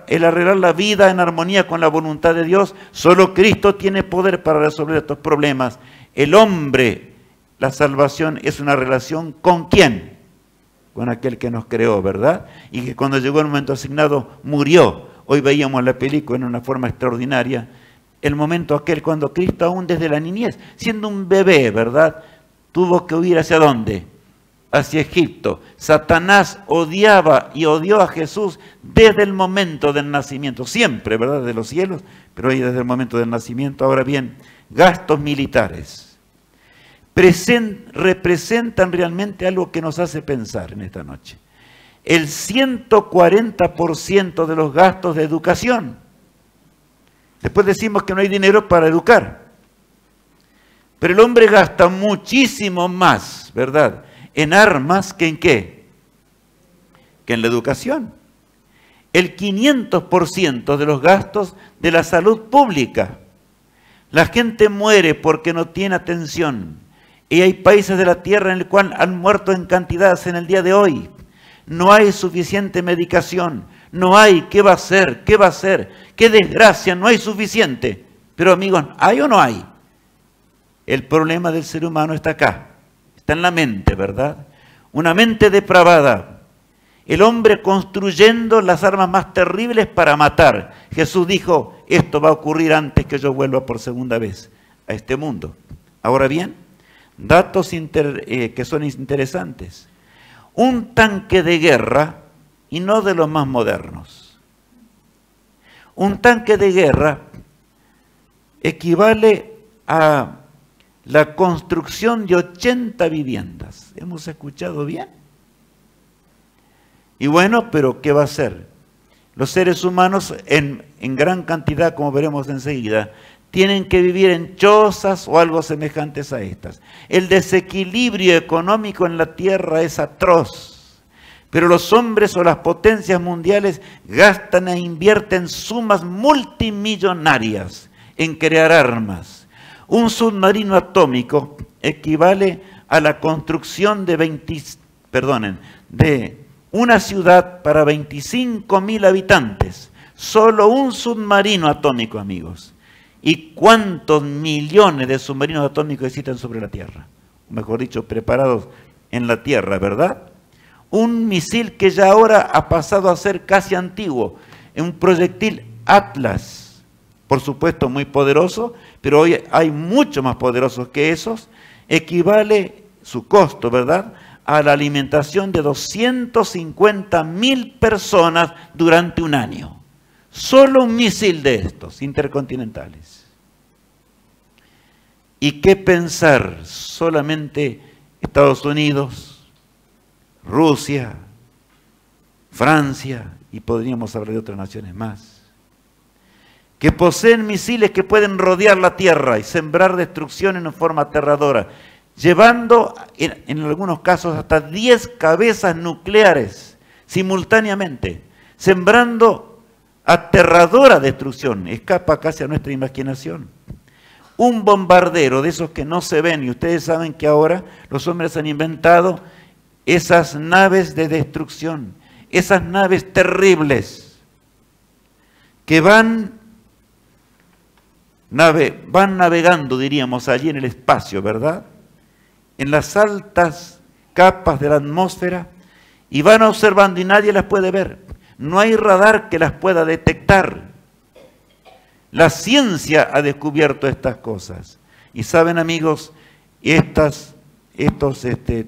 el arreglar la vida en armonía con la voluntad de Dios. Solo Cristo tiene poder para resolver estos problemas. El hombre, la salvación es una relación ¿con quién? Con aquel que nos creó, ¿verdad? Y que cuando llegó el momento asignado murió. Hoy veíamos la película en una forma extraordinaria. El momento aquel cuando Cristo, aún desde la niñez, siendo un bebé, ¿verdad?, tuvo que huir ¿hacia dónde? Hacia Egipto. Satanás odiaba y odió a Jesús desde el momento del nacimiento. Siempre, ¿verdad?, de los cielos, pero hoy desde el momento del nacimiento. Ahora bien, gastos militares representan realmente algo que nos hace pensar en esta noche. El 140% de los gastos de educación. Después decimos que no hay dinero para educar. Pero el hombre gasta muchísimo más, ¿verdad?, en armas que en ¿qué? Que en la educación. El 500% de los gastos de la salud pública. La gente muere porque no tiene atención. Y hay países de la tierra en el cual han muerto en cantidades en el día de hoy. No hay suficiente medicación. No hay. ¿Qué va a hacer? ¿Qué va a hacer? ¡Qué desgracia! No hay suficiente. Pero amigos, ¿hay o no hay? El problema del ser humano está acá. Está en la mente, ¿verdad? Una mente depravada. El hombre construyendo las armas más terribles para matar. Jesús dijo, esto va a ocurrir antes que yo vuelva por segunda vez a este mundo. Ahora bien, datos que son interesantes. Un tanque de guerra, y no de los más modernos. Un tanque de guerra equivale a la construcción de 80 viviendas. ¿Hemos escuchado bien? Y bueno, pero ¿qué va a hacer? Los seres humanos en gran cantidad, como veremos enseguida, tienen que vivir en chozas o algo semejantes a estas. El desequilibrio económico en la tierra es atroz, pero los hombres o las potencias mundiales gastan e invierten sumas multimillonarias en crear armas. Un submarino atómico equivale a la construcción de una ciudad para 25.000 habitantes. Solo un submarino atómico, amigos. ¿Y cuántos millones de submarinos atómicos existen sobre la Tierra? O mejor dicho, preparados en la Tierra, ¿verdad? Un misil que ya ahora ha pasado a ser casi antiguo. Un proyectil Atlas. Por supuesto, muy poderoso, pero hoy hay mucho más poderosos que esos. Equivale su costo, ¿verdad?, a la alimentación de 250.000 personas durante un año. Solo un misil de estos, intercontinentales. ¿Y qué pensar? Solamente Estados Unidos, Rusia, Francia, y podríamos hablar de otras naciones más, que poseen misiles que pueden rodear la Tierra y sembrar destrucción en forma aterradora, llevando en algunos casos hasta 10 cabezas nucleares simultáneamente, sembrando aterradora destrucción, escapa casi a nuestra imaginación. Un bombardero de esos que no se ven, y ustedes saben que ahora los hombres han inventado esas naves de destrucción, esas naves terribles que van navegando, diríamos, allí en el espacio, ¿verdad?, en las altas capas de la atmósfera, y van observando y nadie las puede ver. No hay radar que las pueda detectar. La ciencia ha descubierto estas cosas. Y saben, amigos, estos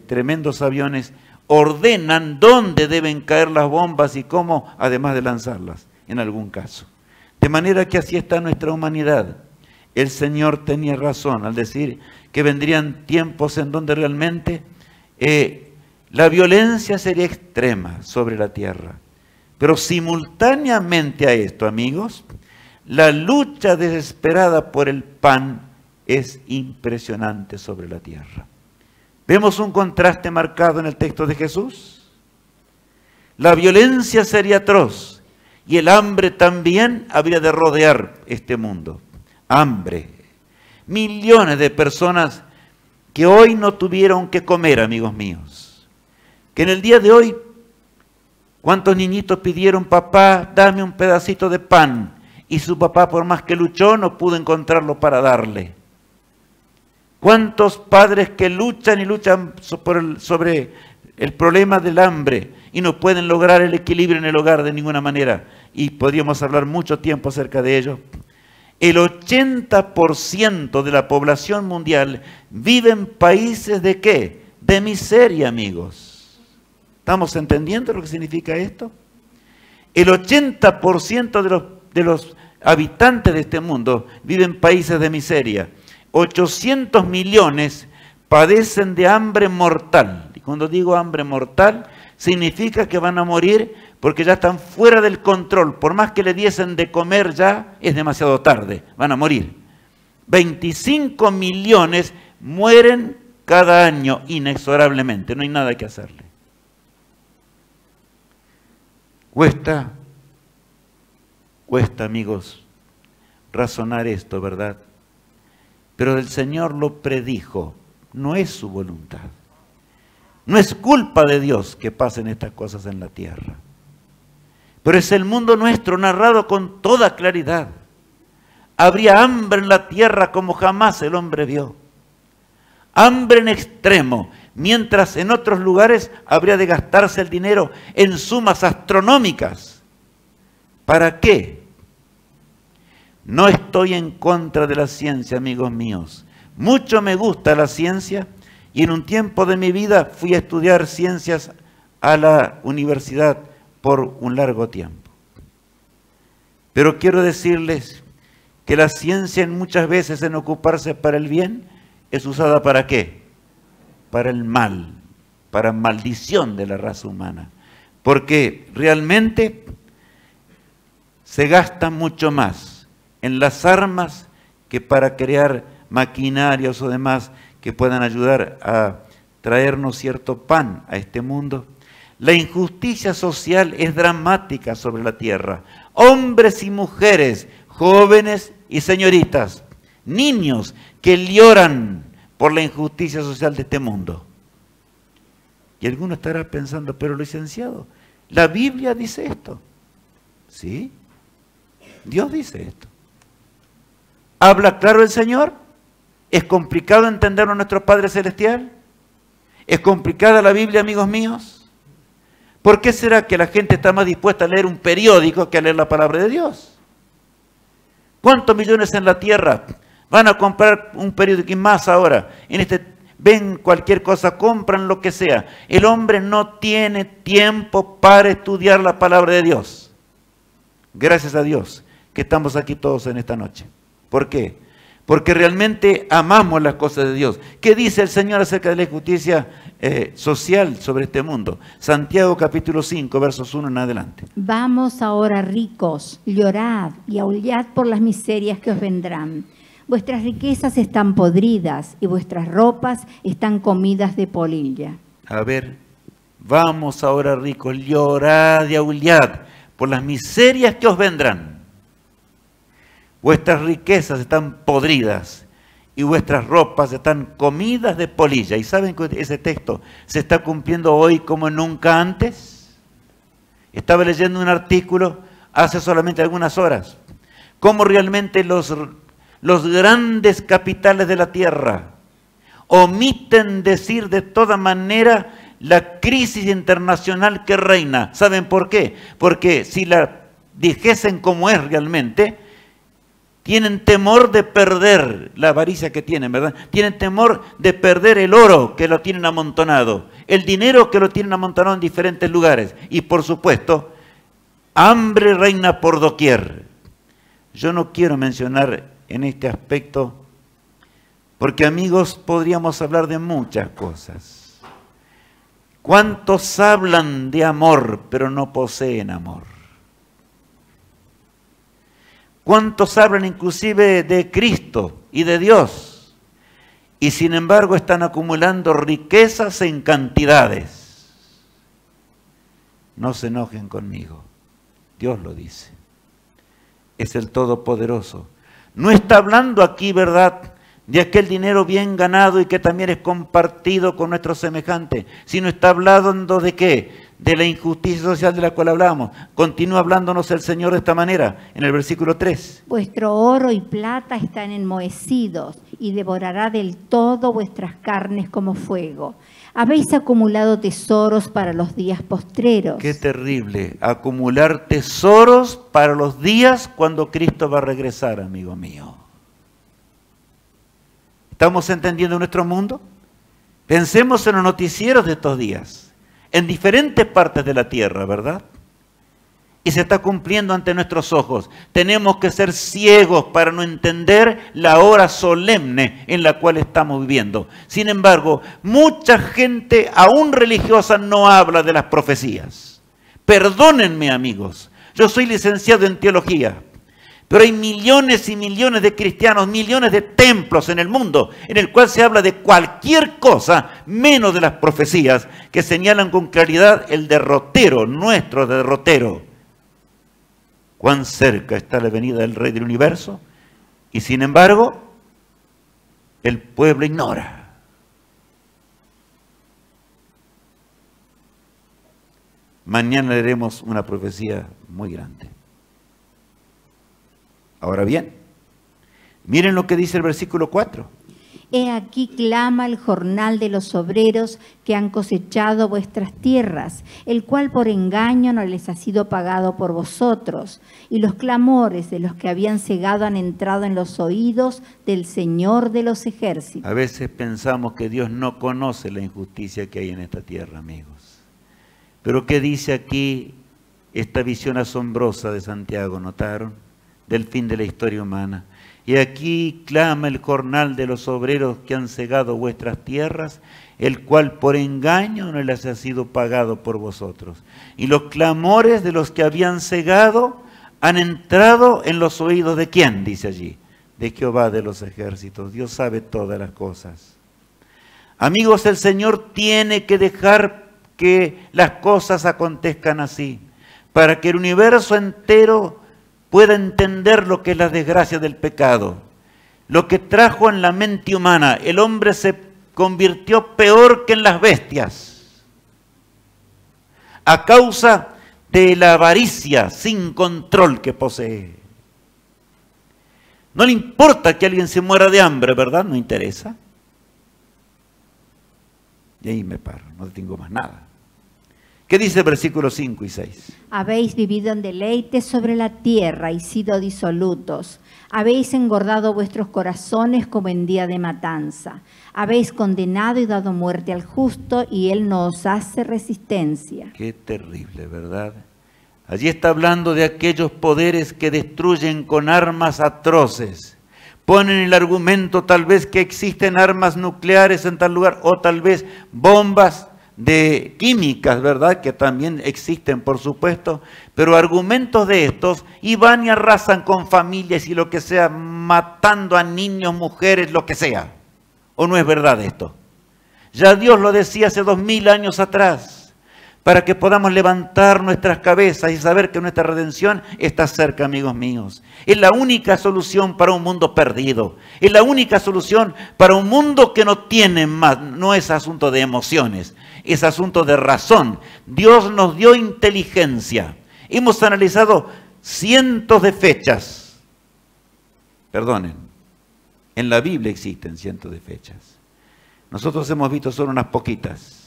tremendos aviones ordenan dónde deben caer las bombas y cómo, además de lanzarlas, en algún caso. De manera que así está nuestra humanidad. El Señor tenía razón al decir que vendrían tiempos en donde realmente la violencia sería extrema sobre la tierra. Pero simultáneamente a esto, amigos, la lucha desesperada por el pan es impresionante sobre la tierra. ¿Vemos un contraste marcado en el texto de Jesús? La violencia sería atroz y el hambre también habría de rodear este mundo. Hambre. Millones de personas que hoy no tuvieron que comer, amigos míos. Que en el día de hoy, ¿cuántos niñitos pidieron, papá, dame un pedacito de pan? Y su papá, por más que luchó, no pudo encontrarlo para darle. ¿Cuántos padres que luchan y luchan sobre el problema del hambre y no pueden lograr el equilibrio en el hogar de ninguna manera? Y podríamos hablar mucho tiempo acerca de ello. El 80% de la población mundial vive en países ¿de qué? De miseria, amigos. ¿Estamos entendiendo lo que significa esto? El 80% de los habitantes de este mundo viven en países de miseria. 800 millones padecen de hambre mortal. Y cuando digo hambre mortal, significa que van a morir porque ya están fuera del control. Por más que le diesen de comer ya, es demasiado tarde, van a morir. 25 millones mueren cada año inexorablemente, no hay nada que hacerle. Cuesta, amigos, razonar esto, ¿verdad? Pero el Señor lo predijo, no es su voluntad. No es culpa de Dios que pasen estas cosas en la tierra. Pero es el mundo nuestro narrado con toda claridad. Habría hambre en la tierra como jamás el hombre vio. Hambre en extremo, mientras en otros lugares habría de gastarse el dinero en sumas astronómicas. ¿Para qué? No estoy en contra de la ciencia, amigos míos. Mucho me gusta la ciencia y en un tiempo de mi vida fui a estudiar ciencias a la universidad por un largo tiempo. Pero quiero decirles que la ciencia muchas veces en ocuparse para el bien es usada ¿para qué? Para el mal, para maldición de la raza humana. Porque realmente se gasta mucho más en las armas que para crear maquinarias o demás que puedan ayudar a traernos cierto pan a este mundo. La injusticia social es dramática sobre la tierra. Hombres y mujeres, jóvenes y señoritas, niños que lloran por la injusticia social de este mundo. Y alguno estará pensando, pero licenciado, la Biblia dice esto. ¿Sí? Dios dice esto. ¿Habla claro el Señor? ¿Es complicado entenderlo a nuestro Padre Celestial? ¿Es complicada la Biblia, amigos míos? ¿Por qué será que la gente está más dispuesta a leer un periódico que a leer la palabra de Dios? ¿Cuántos millones en la tierra van a comprar un periódico y más ahora? Ven cualquier cosa, compran lo que sea. El hombre no tiene tiempo para estudiar la palabra de Dios. Gracias a Dios que estamos aquí todos en esta noche. ¿Por qué? Porque realmente amamos las cosas de Dios. ¿Qué dice el Señor acerca de la justicia social sobre este mundo? Santiago capítulo 5, versos 1 en adelante. Vamos ahora, ricos, llorad y aullad por las miserias que os vendrán. Vuestras riquezas están podridas y vuestras ropas están comidas de polilla. A ver, vamos ahora, ricos, llorad y aullad por las miserias que os vendrán. Vuestras riquezas están podridas y vuestras ropas están comidas de polilla. ¿Y saben que ese texto se está cumpliendo hoy como nunca antes? Estaba leyendo un artículo hace solamente algunas horas. Cómo realmente los grandes capitales de la tierra omiten decir de toda manera la crisis internacional que reina. ¿Saben por qué? Porque si la dijesen como es realmente, tienen temor de perder la avaricia que tienen, ¿verdad? Tienen temor de perder el oro que lo tienen amontonado, el dinero que lo tienen amontonado en diferentes lugares. Y por supuesto, hambre reina por doquier. Yo no quiero mencionar en este aspecto, porque amigos, podríamos hablar de muchas cosas. ¿Cuántos hablan de amor, pero no poseen amor? ¿Cuántos hablan inclusive de Cristo y de Dios? Y sin embargo están acumulando riquezas en cantidades. No se enojen conmigo. Dios lo dice. Es el Todopoderoso. No está hablando aquí, ¿verdad?, de aquel dinero bien ganado y que también es compartido con nuestros semejantes, sino está hablando ¿de qué? De la injusticia social de la cual hablábamos. Continúa hablándonos el Señor de esta manera, en el versículo 3. Vuestro oro y plata están enmohecidos y devorará del todo vuestras carnes como fuego. Habéis acumulado tesoros para los días postreros. Qué terrible, acumular tesoros para los días cuando Cristo va a regresar, amigo mío. ¿Estamos entendiendo nuestro mundo? Pensemos en los noticieros de estos días, en diferentes partes de la tierra, ¿verdad? Y se está cumpliendo ante nuestros ojos. Tenemos que ser ciegos para no entender la hora solemne en la cual estamos viviendo. Sin embargo, mucha gente, aún religiosa, no habla de las profecías. Perdónenme, amigos, yo soy licenciado en teología, Pero hay millones y millones de cristianos, millones de templos en el mundo, en el cual se habla de cualquier cosa, menos de las profecías, que señalan con claridad el derrotero, nuestro derrotero. Cuán cerca está la venida del Rey del Universo, y sin embargo, el pueblo ignora. Mañana leeremos una profecía muy grande. Ahora bien, miren lo que dice el versículo 4. He aquí clama el jornal de los obreros que han cosechado vuestras tierras, el cual por engaño no les ha sido pagado por vosotros. Y los clamores de los que habían cegado han entrado en los oídos del Señor de los ejércitos. A veces pensamos que Dios no conoce la injusticia que hay en esta tierra, amigos. Pero ¿qué dice aquí esta visión asombrosa de Santiago? ¿Notaron? Del fin de la historia humana. Y aquí clama el jornal de los obreros que han cegado vuestras tierras, el cual por engaño no les ha sido pagado por vosotros. Y los clamores de los que habían cegado han entrado en los oídos de ¿quién? Dice allí, de Jehová de los ejércitos. Dios sabe todas las cosas. Amigos, el Señor tiene que dejar que las cosas acontezcan así, para que el universo entero pueda entender lo que es la desgracia del pecado. Lo que trajo en la mente humana, el hombre se convirtió peor que en las bestias, a causa de la avaricia sin control que posee. No le importa que alguien se muera de hambre, ¿verdad? No interesa. Y ahí me paro, no tengo más nada. ¿Qué dice versículos 5 y 6? Habéis vivido en deleite sobre la tierra y sido disolutos. Habéis engordado vuestros corazones como en día de matanza. Habéis condenado y dado muerte al justo y él no os hace resistencia. Qué terrible, ¿verdad? Allí está hablando de aquellos poderes que destruyen con armas atroces. Ponen el argumento tal vez que existen armas nucleares en tal lugar o tal vez bombas de químicas, ¿verdad? Que también existen, por supuesto, pero argumentos de estos y van y arrasan con familias y lo que sea, matando a niños, mujeres, lo que sea. ¿O no es verdad esto? Ya Dios lo decía hace 2000 años atrás, para que podamos levantar nuestras cabezas y saber que nuestra redención está cerca, amigos míos. Es la única solución para un mundo perdido. Es la única solución para un mundo que no tiene más. No es asunto de emociones, es asunto de razón. Dios nos dio inteligencia. Hemos analizado cientos de fechas. Perdonen, en la Biblia existen cientos de fechas. Nosotros hemos visto solo unas poquitas.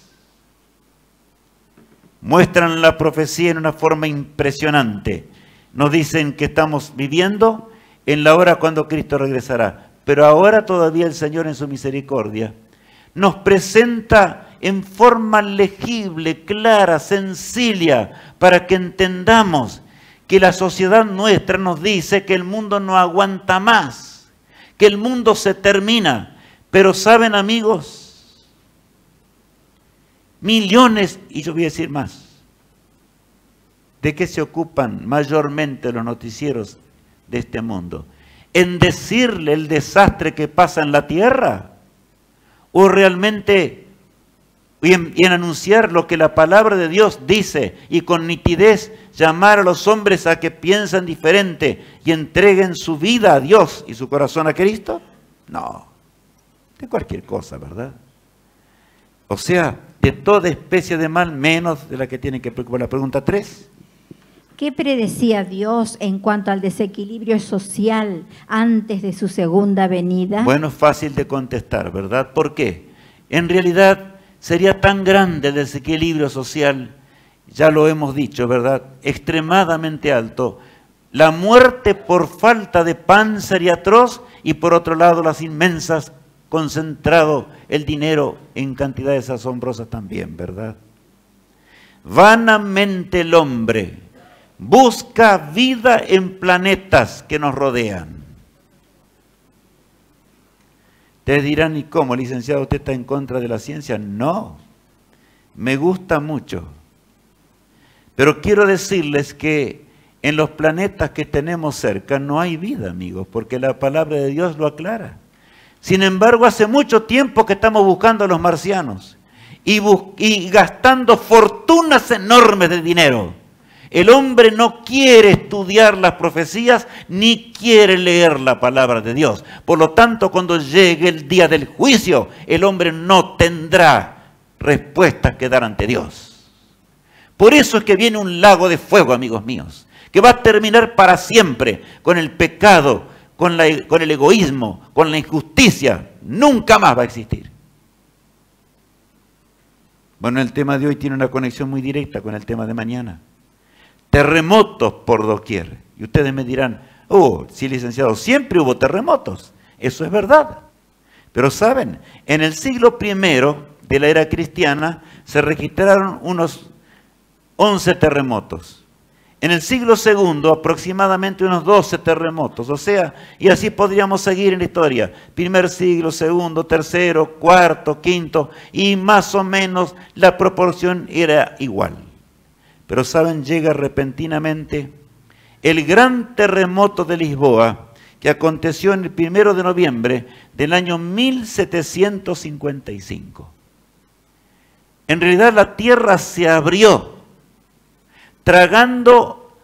Muestran la profecía en una forma impresionante. Nos dicen que estamos viviendo en la hora cuando Cristo regresará. Pero ahora todavía el Señor en su misericordia nos presenta en forma legible, clara, sencilla, para que entendamos que la sociedad nuestra nos dice que el mundo no aguanta más, que el mundo se termina. Pero ¿saben, amigos? Millones, y yo voy a decir más, ¿de qué se ocupan mayormente los noticieros de este mundo? ¿En decirle el desastre que pasa en la tierra? ¿O realmente en anunciar lo que la palabra de Dios dice y con nitidez llamar a los hombres a que piensen diferente y entreguen su vida a Dios y su corazón a Cristo? No, de cualquier cosa, ¿verdad? O sea, de toda especie de mal, menos de la que tiene que preocupar. La pregunta 3. ¿Qué predecía Dios en cuanto al desequilibrio social antes de su segunda venida? Bueno, fácil de contestar, ¿verdad? ¿Por qué? En realidad sería tan grande el desequilibrio social, ya lo hemos dicho, ¿verdad? Extremadamente alto. La muerte por falta de pan sería atroz y por otro lado las inmensas concentrado el dinero en cantidades asombrosas también, ¿verdad? Vanamente el hombre busca vida en planetas que nos rodean. Ustedes dirán, ¿y cómo, licenciado, usted está en contra de la ciencia? No, me gusta mucho. Pero quiero decirles que en los planetas que tenemos cerca no hay vida, amigos, porque la palabra de Dios lo aclara. Sin embargo, hace mucho tiempo que estamos buscando a los marcianos y gastando fortunas enormes de dinero. El hombre no quiere estudiar las profecías ni quiere leer la palabra de Dios. Por lo tanto, cuando llegue el día del juicio, el hombre no tendrá respuestas que dar ante Dios. Por eso es que viene un lago de fuego, amigos míos, que va a terminar para siempre con el pecado, con el egoísmo, con la injusticia. Nunca más va a existir. Bueno, el tema de hoy tiene una conexión muy directa con el tema de mañana. Terremotos por doquier. Y ustedes me dirán, oh, sí, licenciado, siempre hubo terremotos. Eso es verdad. Pero saben, en el siglo I de la era cristiana se registraron unos 11 terremotos. En el siglo II aproximadamente unos 12 terremotos. O sea, y así podríamos seguir en la historia. Primer siglo, segundo, tercero, cuarto, quinto, y más o menos la proporción era igual. Pero saben, llega repentinamente el gran terremoto de Lisboa, que aconteció en el 1 de noviembre del año 1755. En realidad la tierra se abrió, tragando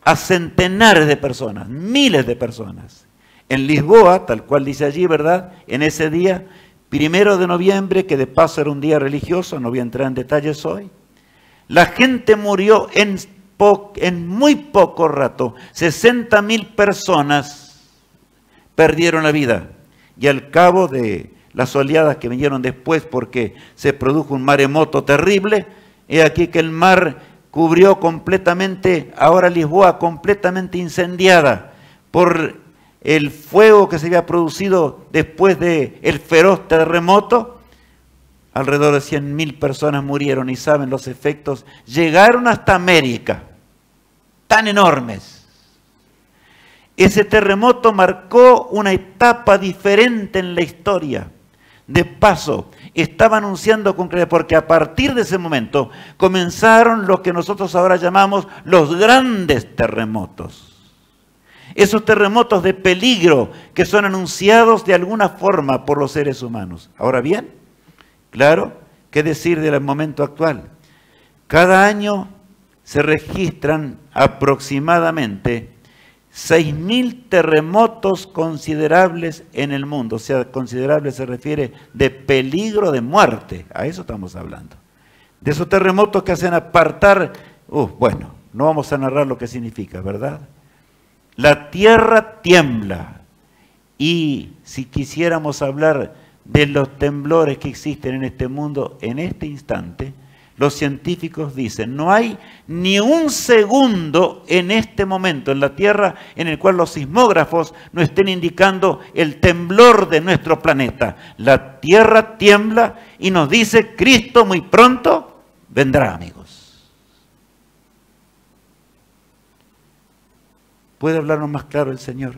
a centenares de personas, miles de personas. En Lisboa, tal cual dice allí, ¿verdad? En ese día, 1 de noviembre, que de paso era un día religioso, no voy a entrar en detalles hoy, la gente murió en muy poco rato. 60.000 personas perdieron la vida. Y al cabo de las oleadas que vinieron después, porque se produjo un maremoto terrible, he aquí que el mar cubrió completamente, ahora Lisboa completamente incendiada por el fuego que se había producido después del feroz terremoto. Alrededor de 100.000 personas murieron y saben los efectos. Llegaron hasta América, tan enormes. Ese terremoto marcó una etapa diferente en la historia. De paso, estaba anunciando con claridad, porque a partir de ese momento comenzaron lo que nosotros ahora llamamos los grandes terremotos. Esos terremotos de peligro que son anunciados de alguna forma por los seres humanos. Ahora bien, claro, ¿qué decir del momento actual? Cada año se registran aproximadamente 6.000 terremotos considerables en el mundo. O sea, considerable se refiere de peligro de muerte. A eso estamos hablando. De esos terremotos que hacen apartar, bueno, no vamos a narrar lo que significa, ¿verdad? La tierra tiembla. Y si quisiéramos hablar de los temblores que existen en este mundo, en este instante, los científicos dicen, no hay ni un segundo en este momento en la Tierra en el cual los sismógrafos no estén indicando el temblor de nuestro planeta. La Tierra tiembla y nos dice, Cristo muy pronto vendrá, amigos. ¿Puede hablarnos más claro el Señor?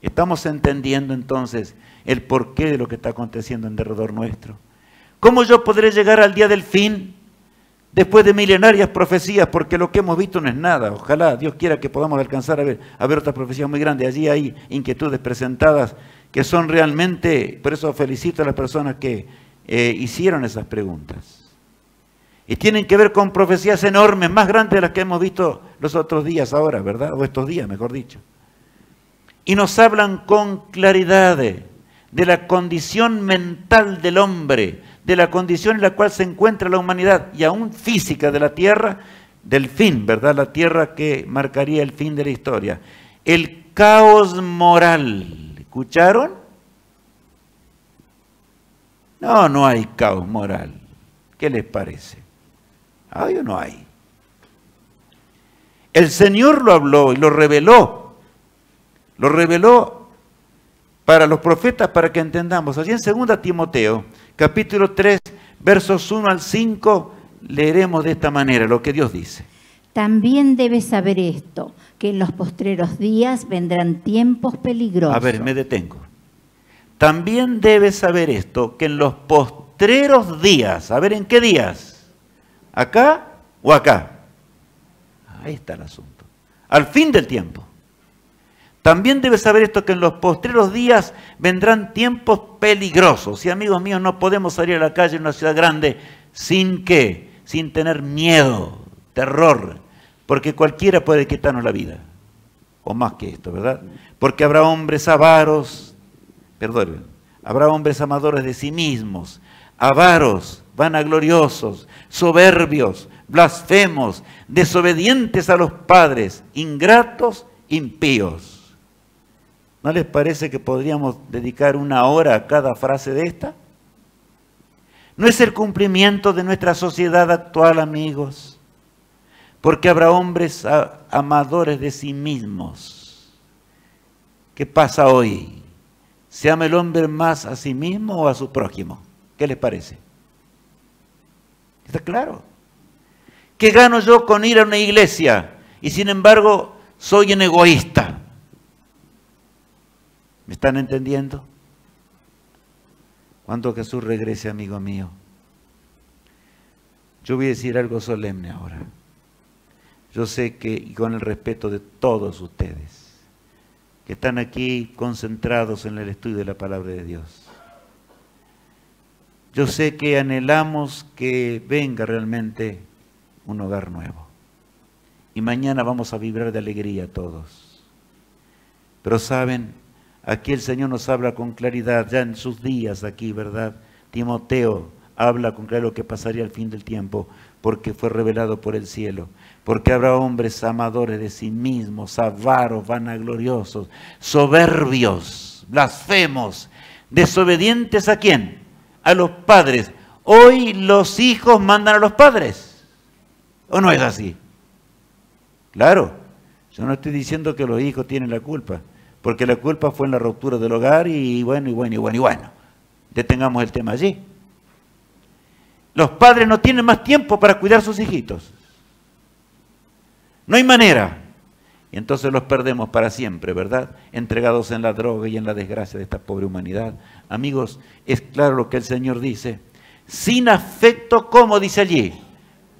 Estamos entendiendo entonces el porqué de lo que está aconteciendo en derredor nuestro. ¿Cómo yo podré llegar al día del fin después de milenarias profecías? Porque lo que hemos visto no es nada. Ojalá Dios quiera que podamos alcanzar a ver otras profecías muy grandes. Allí hay inquietudes presentadas que son realmente, por eso felicito a las personas que hicieron esas preguntas. Y tienen que ver con profecías enormes, más grandes de las que hemos visto los otros días ahora, ¿verdad? O estos días, mejor dicho. Y nos hablan con claridad de la condición mental del hombre, de la condición en la cual se encuentra la humanidad y aún física de la tierra, del fin, ¿verdad? La tierra que marcaría el fin de la historia. El caos moral. ¿Escucharon? No, no hay caos moral. ¿Qué les parece? ¿Hay o no hay? El Señor lo habló y lo reveló. Lo reveló para los profetas, para que entendamos. Allí en 2 Timoteo, capítulo 3, versos 1 al 5, leeremos de esta manera lo que Dios dice. También debes saber esto, que en los postreros días vendrán tiempos peligrosos. A ver, me detengo. También debes saber esto, que en los postreros días, a ver, ¿en qué días? ¿Acá o acá? Ahí está el asunto. Al fin del tiempo. También debes saber esto, que en los postreros días vendrán tiempos peligrosos. Y amigos míos, no podemos salir a la calle en una ciudad grande sin ¿qué? Sin tener miedo, terror, porque cualquiera puede quitarnos la vida. O más que esto, ¿verdad? Porque habrá hombres avaros, perdón, habrá hombres amadores de sí mismos, avaros, vanagloriosos, soberbios, blasfemos, desobedientes a los padres, ingratos, impíos. ¿No les parece que podríamos dedicar 1 hora a cada frase de esta? No es el cumplimiento de nuestra sociedad actual, amigos, porque habrá hombres amadores de sí mismos. ¿Qué pasa hoy? ¿Se ama el hombre más a sí mismo o a su prójimo? ¿Qué les parece? ¿Está claro? ¿Qué gano yo con ir a una iglesia y sin embargo soy un egoísta? ¿Me están entendiendo? Cuando Jesús regrese, amigo mío, yo voy a decir algo solemne ahora. Yo sé que, y con el respeto de todos ustedes, que están aquí concentrados en el estudio de la palabra de Dios, yo sé que anhelamos que venga realmente un hogar nuevo. Y mañana vamos a vibrar de alegría todos. Pero saben, aquí el Señor nos habla con claridad, ya en sus días aquí, ¿verdad? Timoteo habla con claridad lo que pasaría al fin del tiempo, porque fue revelado por el cielo. Porque habrá hombres amadores de sí mismos, avaros, vanagloriosos, soberbios, blasfemos, desobedientes ¿a quién? A los padres. Hoy los hijos mandan a los padres. ¿O no es así? Claro, yo no estoy diciendo que los hijos tienen la culpa, porque la culpa fue en la ruptura del hogar y bueno. Detengamos el tema allí. Los padres no tienen más tiempo para cuidar a sus hijitos. No hay manera. Y entonces los perdemos para siempre, ¿verdad? Entregados en la droga y en la desgracia de esta pobre humanidad. Amigos, es claro lo que el Señor dice. Sin afecto, ¿cómo dice allí?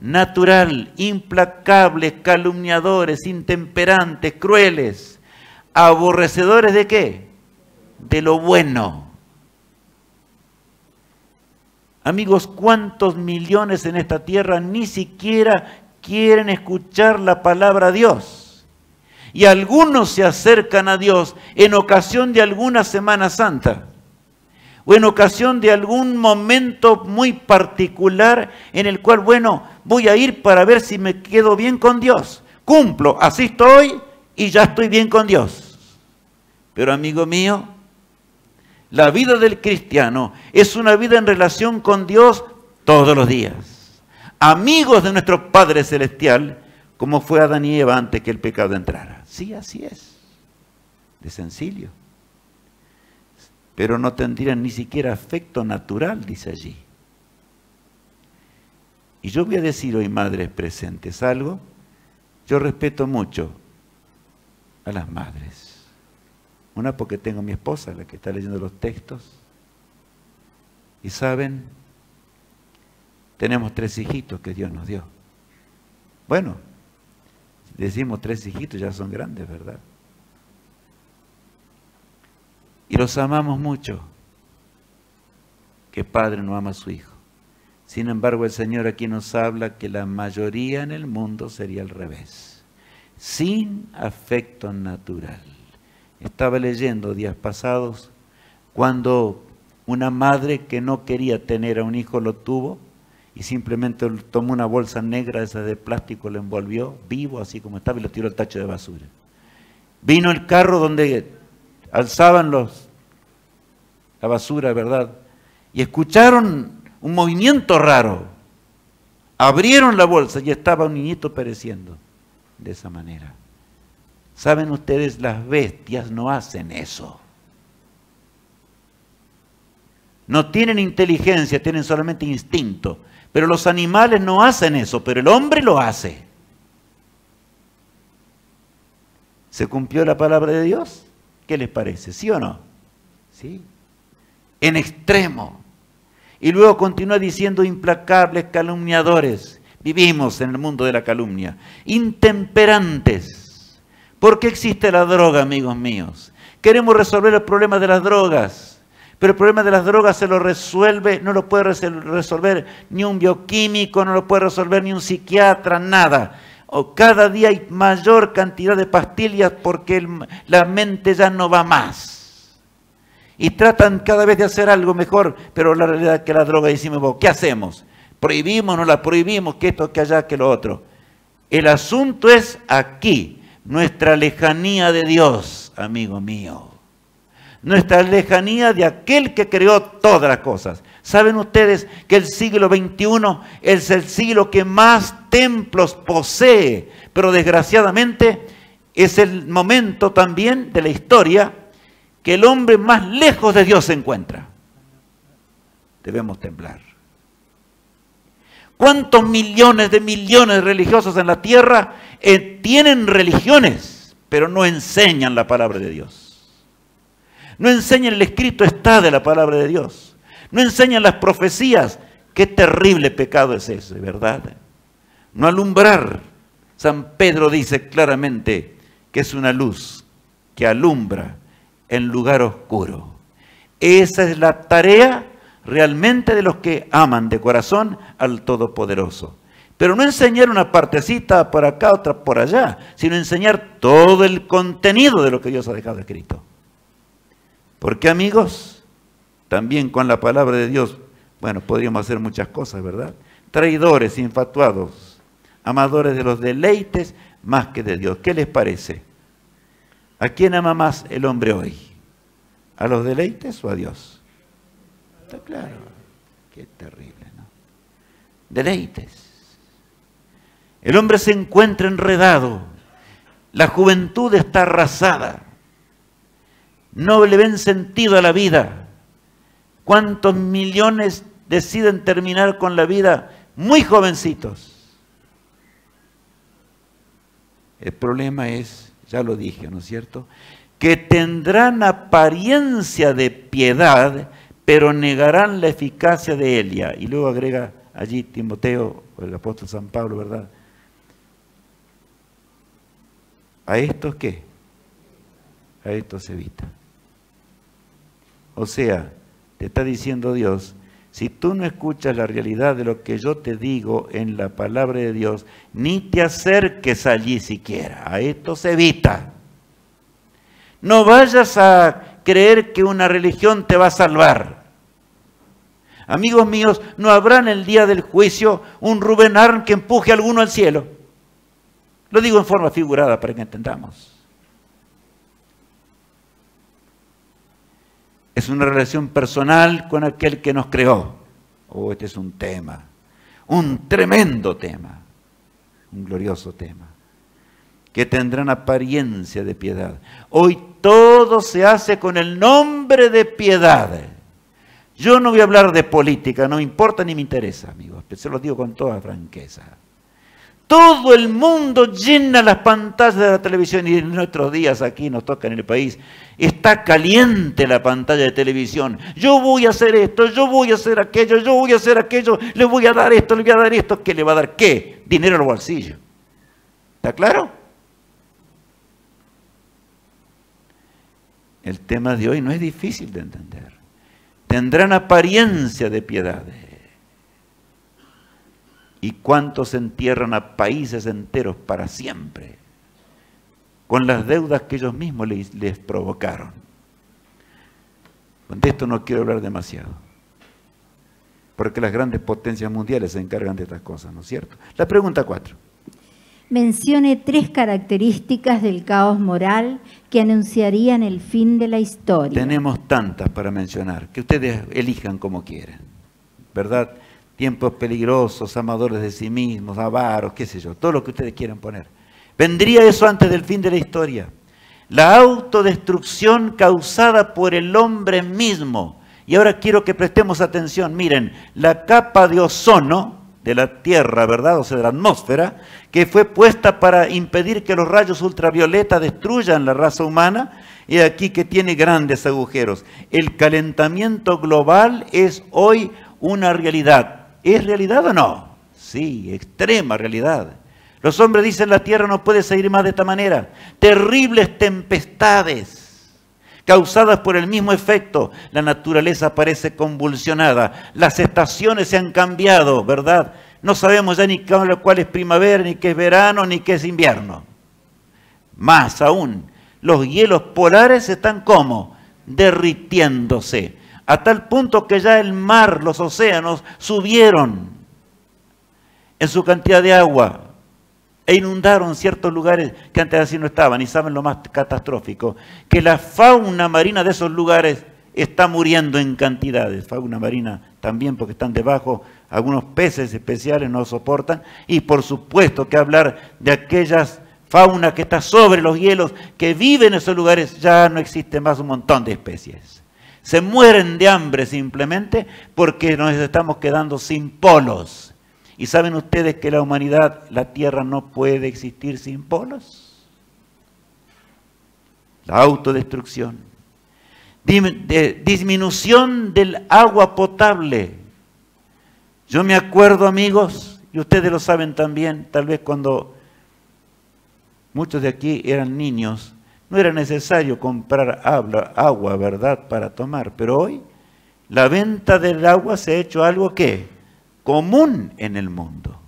Natural, implacables, calumniadores, intemperantes, crueles, aborrecedores ¿de qué? De lo bueno. Amigos, ¿cuántos millones en esta tierra ni siquiera quieren escuchar la palabra de Dios? Y algunos se acercan a Dios en ocasión de alguna Semana Santa o en ocasión de algún momento muy particular en el cual, bueno, voy a ir para ver si me quedo bien con Dios. Cumplo, asisto hoy y ya estoy bien con Dios. Pero amigo mío, la vida del cristiano es una vida en relación con Dios todos los días. Amigos de nuestro Padre Celestial, como fue Adán y Eva antes que el pecado entrara. Sí, así es. De sencillo. Pero no tendrían ni siquiera afecto natural, dice allí. Y yo voy a decir hoy, madres presentes, algo. Yo respeto mucho a las madres. Una porque tengo a mi esposa, la que está leyendo los textos. Y saben, tenemos 3 hijitos que Dios nos dio. Bueno, decimos 3 hijitos, ya son grandes, ¿verdad? Y los amamos mucho. ¿Qué padre no ama a su hijo? Sin embargo, el Señor aquí nos habla que la mayoría en el mundo sería al revés. Sin afecto natural. Estaba leyendo días pasados cuando una madre que no quería tener a un hijo lo tuvo y simplemente tomó una bolsa negra esa de plástico, lo envolvió vivo así como estaba y lo tiró al tacho de basura. Vino el carro donde alzaban la basura, ¿verdad? Y escucharon un movimiento raro. Abrieron la bolsa y estaba un niñito pereciendo de esa manera. ¿Saben ustedes? Las bestias no hacen eso. No tienen inteligencia, tienen solamente instinto. Pero los animales no hacen eso, pero el hombre lo hace. ¿Se cumplió la palabra de Dios? ¿Qué les parece? ¿Sí o no? Sí. En extremo. Y luego continúa diciendo implacables, calumniadores. Vivimos en el mundo de la calumnia. Intemperantes. ¿Por qué existe la droga, amigos míos? Queremos resolver el problema de las drogas, pero el problema de las drogas se lo resuelve, no lo puede resolver ni un bioquímico, no lo puede resolver ni un psiquiatra, nada. Cada día hay mayor cantidad de pastillas porque la mente ya no va más. Y tratan cada vez de hacer algo mejor, pero la realidad es que la droga, decimos, ¿qué hacemos? ¿Prohibimos, no la prohibimos, que esto, que allá, que lo otro? El asunto es aquí, nuestra lejanía de Dios, amigo mío. Nuestra lejanía de aquel que creó todas las cosas. ¿Saben ustedes que el siglo XXI es el siglo que más templos posee? Pero desgraciadamente es el momento también de la historia que el hombre más lejos de Dios se encuentra. Debemos temblar. ¿Cuántos millones de religiosos en la tierra tienen religiones, pero no enseñan la palabra de Dios? No enseñan el escrito está de la palabra de Dios. No enseñan las profecías. Qué terrible pecado es ese, ¿verdad? No alumbrar. San Pedro dice claramente que es una luz que alumbra en lugar oscuro. Esa es la tarea realmente de los que aman de corazón al Todopoderoso. Pero no enseñar una partecita por acá, otra por allá, sino enseñar todo el contenido de lo que Dios ha dejado escrito. Porque, amigos, también con la palabra de Dios, bueno, podríamos hacer muchas cosas, ¿verdad? Traidores, infatuados, amadores de los deleites más que de Dios. ¿Qué les parece? ¿A quién ama más el hombre hoy? ¿A los deleites o a Dios? Está claro. Qué terrible, ¿no? Deleites. El hombre se encuentra enredado. La juventud está arrasada. No le ven sentido a la vida. ¿Cuántos millones deciden terminar con la vida muy jovencitos? El problema es, ya lo dije, ¿no es cierto?, que tendrán apariencia de piedad, pero negarán la eficacia de Elia. Y luego agrega allí Timoteo, o el apóstol San Pablo, ¿verdad? ¿A estos qué? A estos se evita. O sea, te está diciendo Dios, si tú no escuchas la realidad de lo que yo te digo en la palabra de Dios, ni te acerques allí siquiera. A esto se evita. No vayas a creer que una religión te va a salvar. Amigos míos, no habrá en el día del juicio un Rubén Arn que empuje a alguno al cielo. Lo digo en forma figurada para que entendamos. Es una relación personal con aquel que nos creó. Oh, este es un tema, un tremendo tema, un glorioso tema, que tendrán apariencia de piedad. Hoy todo se hace con el nombre de piedad. Yo no voy a hablar de política, no me importa ni me interesa, amigos, se los digo con toda franqueza. Todo el mundo llena las pantallas de la televisión y en nuestros días aquí nos toca en el país. Está caliente la pantalla de televisión. Yo voy a hacer esto, yo voy a hacer aquello, yo voy a hacer aquello, le voy a dar esto, le voy a dar esto. ¿Qué le va a dar? ¿Qué? Dinero al bolsillo. ¿Está claro? El tema de hoy no es difícil de entender. Tendrán apariencia de piedad. ¿Y cuántos entierran a países enteros para siempre? Con las deudas que ellos mismos les provocaron. De esto no quiero hablar demasiado. Porque las grandes potencias mundiales se encargan de estas cosas, ¿no es cierto? La pregunta 4. Mencione 3 características del caos moral que anunciarían el fin de la historia. Tenemos tantas para mencionar, que ustedes elijan como quieran, ¿verdad? Tiempos peligrosos, amadores de sí mismos, avaros, qué sé yo, todo lo que ustedes quieran poner. ¿Vendría eso antes del fin de la historia? La autodestrucción causada por el hombre mismo. Y ahora quiero que prestemos atención. Miren, la capa de ozono de la Tierra, ¿verdad? O sea, de la atmósfera, que fue puesta para impedir que los rayos ultravioleta destruyan la raza humana, y aquí que tiene grandes agujeros. El calentamiento global es hoy una realidad. ¿Es realidad o no? Sí, extrema realidad. Los hombres dicen la tierra no puede seguir más de esta manera. Terribles tempestades causadas por el mismo efecto. La naturaleza parece convulsionada. Las estaciones se han cambiado, ¿verdad? No sabemos ya ni cuál es primavera, ni qué es verano, ni qué es invierno. Más aún, los hielos polares están ¿cómo? Derritiéndose. A tal punto que ya el mar, los océanos, subieron en su cantidad de agua e inundaron ciertos lugares que antes así no estaban. Y saben lo más catastrófico, que la fauna marina de esos lugares está muriendo en cantidades. Fauna marina también porque están debajo, algunos peces especiales no soportan. Y por supuesto que hablar de aquellas fauna que está sobre los hielos, que vive en esos lugares, ya no existe más un montón de especies. Se mueren de hambre simplemente porque nos estamos quedando sin polos. ¿Y saben ustedes que la humanidad, la Tierra, no puede existir sin polos? La autodestrucción. Disminución del agua potable. Yo me acuerdo, amigos, y ustedes lo saben también, tal vez cuando muchos de aquí eran niños, no era necesario comprar agua, ¿verdad?, para tomar. Pero hoy la venta del agua se ha hecho algo que común en el mundo.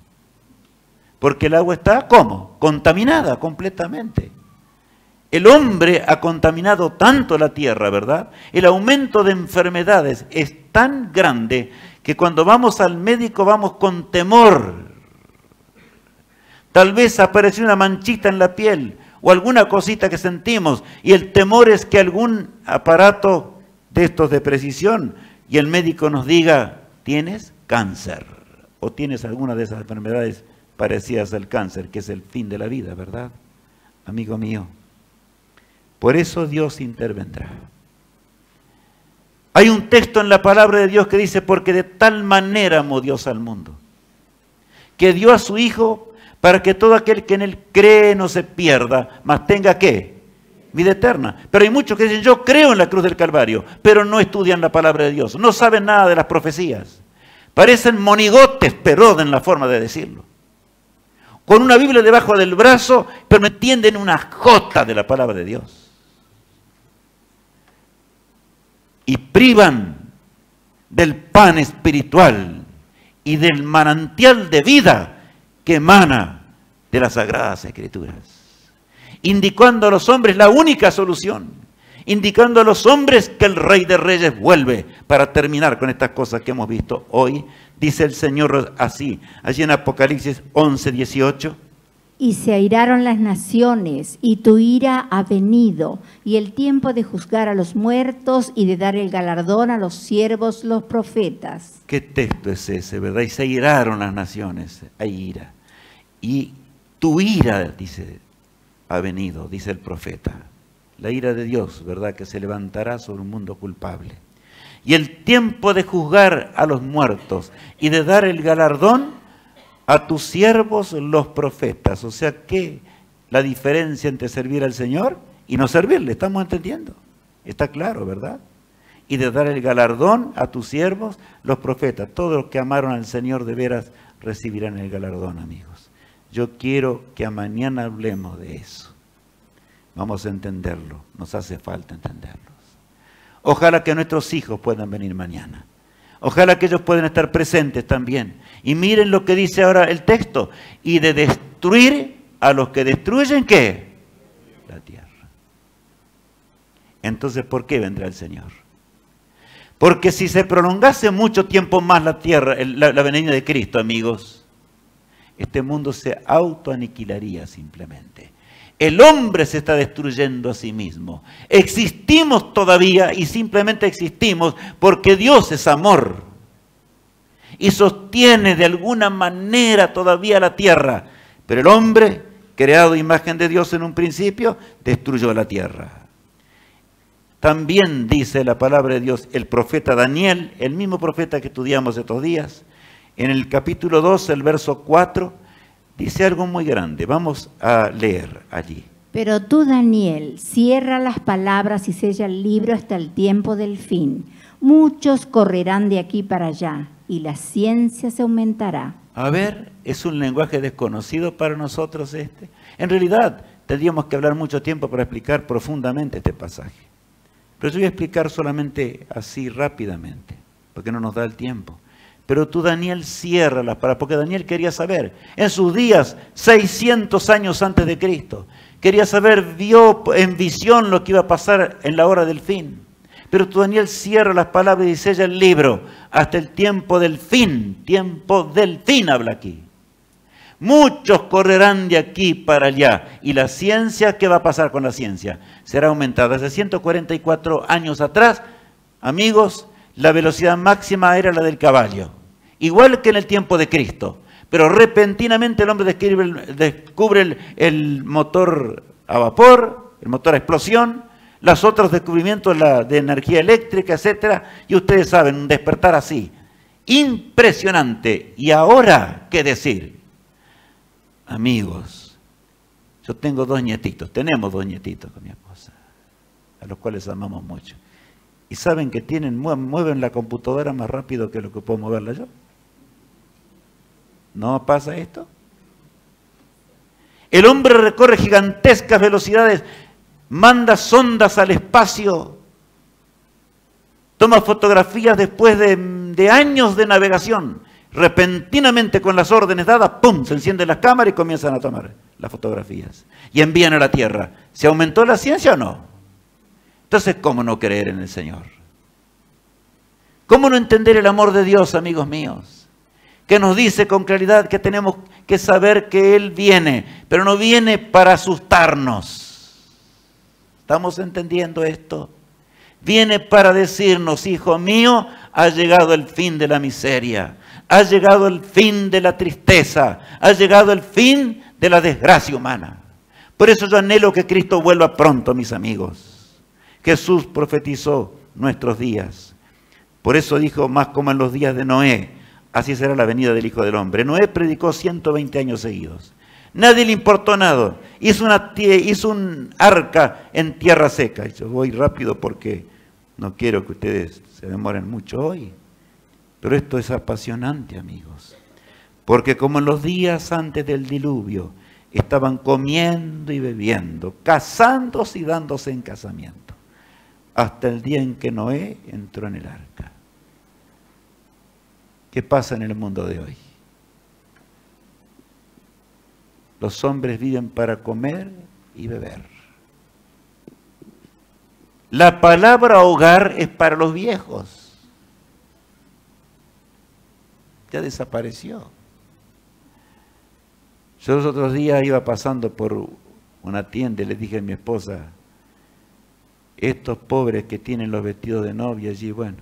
Porque el agua está, ¿cómo? Contaminada completamente. El hombre ha contaminado tanto la tierra, ¿verdad? El aumento de enfermedades es tan grande que cuando vamos al médico vamos con temor. Tal vez apareció una manchita en la piel o alguna cosita que sentimos y el temor es que algún aparato de estos de precisión y el médico nos diga, ¿tienes cáncer? O tienes alguna de esas enfermedades parecidas al cáncer, que es el fin de la vida, ¿verdad? Amigo mío, por eso Dios intervendrá. Hay un texto en la palabra de Dios que dice, porque de tal manera amó Dios al mundo, que dio a su Hijo para que todo aquel que en Él cree no se pierda, mas tenga ¿qué? Vida eterna. Pero hay muchos que dicen, yo creo en la cruz del Calvario, pero no estudian la palabra de Dios, no saben nada de las profecías. Parecen monigotes, perdón en la forma de decirlo. Con una Biblia debajo del brazo, pero no entienden una jota de la palabra de Dios. Y privan del pan espiritual y del manantial de vida que emana de las Sagradas Escrituras. Indicando a los hombres la única solución. Indicando a los hombres que el Rey de Reyes vuelve. Para terminar con estas cosas que hemos visto hoy, dice el Señor así, allí en Apocalipsis 11, 18. Y se airaron las naciones, y tu ira ha venido, y el tiempo de juzgar a los muertos y de dar el galardón a los siervos, los profetas. ¿Qué texto es ese, verdad? Y se airaron las naciones, hay ira. Y tu ira, dice, ha venido, dice el profeta. La ira de Dios, ¿verdad?, que se levantará sobre un mundo culpable. Y el tiempo de juzgar a los muertos y de dar el galardón a tus siervos los profetas. O sea, ¿qué? La diferencia entre servir al Señor y no servirle, ¿estamos entendiendo? Está claro, ¿verdad? Y de dar el galardón a tus siervos los profetas. Todos los que amaron al Señor de veras recibirán el galardón, amigos. Yo quiero que mañana hablemos de eso. Vamos a entenderlo, nos hace falta entenderlos. Ojalá que nuestros hijos puedan venir mañana. Ojalá que ellos puedan estar presentes también. Y miren lo que dice ahora el texto. Y de destruir a los que destruyen, ¿qué? La tierra. Entonces, ¿por qué vendrá el Señor? Porque si se prolongase mucho tiempo más la tierra, la venida de Cristo, amigos, este mundo se autoaniquilaría simplemente. El hombre se está destruyendo a sí mismo. Existimos todavía y simplemente existimos porque Dios es amor. Y sostiene de alguna manera todavía la tierra. Pero el hombre, creado a imagen de Dios en un principio, destruyó la tierra. También dice la palabra de Dios el profeta Daniel, el mismo profeta que estudiamos estos días, en el capítulo 2, el verso 4, dice algo muy grande. Vamos a leer allí. Pero tú, Daniel, cierra las palabras y sella el libro hasta el tiempo del fin. Muchos correrán de aquí para allá, y la ciencia se aumentará. A ver, es un lenguaje desconocido para nosotros este. En realidad, tendríamos que hablar mucho tiempo para explicar profundamente este pasaje. Pero yo voy a explicar solamente así rápidamente, porque no nos da el tiempo. Pero tú, Daniel, cierra las palabras, porque Daniel quería saber, en sus días, 600 años antes de Cristo, quería saber, vio en visión lo que iba a pasar en la hora del fin. Pero tú, Daniel, cierra las palabras y sella el libro hasta el tiempo del fin habla aquí. Muchos correrán de aquí para allá. ¿Y la ciencia? ¿Qué va a pasar con la ciencia? Será aumentada. Hace 144 años atrás, amigos, la velocidad máxima era la del caballo. Igual que en el tiempo de Cristo. Pero repentinamente el hombre descubre el motor a vapor, el motor a explosión, los otros descubrimientos de energía eléctrica, etc. Y ustedes saben, un despertar así. Impresionante. ¿Y ahora qué decir? Amigos, yo tengo tenemos dos nietitos con mi esposa, a los cuales amamos mucho. ¿Y saben que mueven la computadora más rápido que lo que puedo moverla yo? ¿No pasa esto? El hombre recorre gigantescas velocidades, manda sondas al espacio, toma fotografías después de años de navegación. Repentinamente, con las órdenes dadas, ¡pum!, se encienden las cámaras y comienzan a tomar las fotografías. Y envían a la Tierra. ¿Se aumentó la ciencia o no? Entonces, ¿cómo no creer en el Señor? ¿Cómo no entender el amor de Dios, amigos míos? Que nos dice con claridad que tenemos que saber que Él viene, pero no viene para asustarnos. ¿Estamos entendiendo esto? Viene para decirnos, hijo mío, ha llegado el fin de la miseria. Ha llegado el fin de la tristeza, ha llegado el fin de la desgracia humana. Por eso yo anhelo que Cristo vuelva pronto, mis amigos. Jesús profetizó nuestros días. Por eso dijo, más como en los días de Noé, así será la venida del Hijo del Hombre. Noé predicó 120 años seguidos. Nadie le importó nada. Hizo un arca en tierra seca. Y yo voy rápido porque no quiero que ustedes se demoren mucho hoy. Pero esto es apasionante, amigos, porque como en los días antes del diluvio, estaban comiendo y bebiendo, casándose y dándose en casamiento, hasta el día en que Noé entró en el arca. ¿Qué pasa en el mundo de hoy? Los hombres viven para comer y beber. La palabra hogar es para los viejos. Ya desapareció. Yo los otros días iba pasando por una tienda y le dije a mi esposa, estos pobres que tienen los vestidos de novia allí, bueno,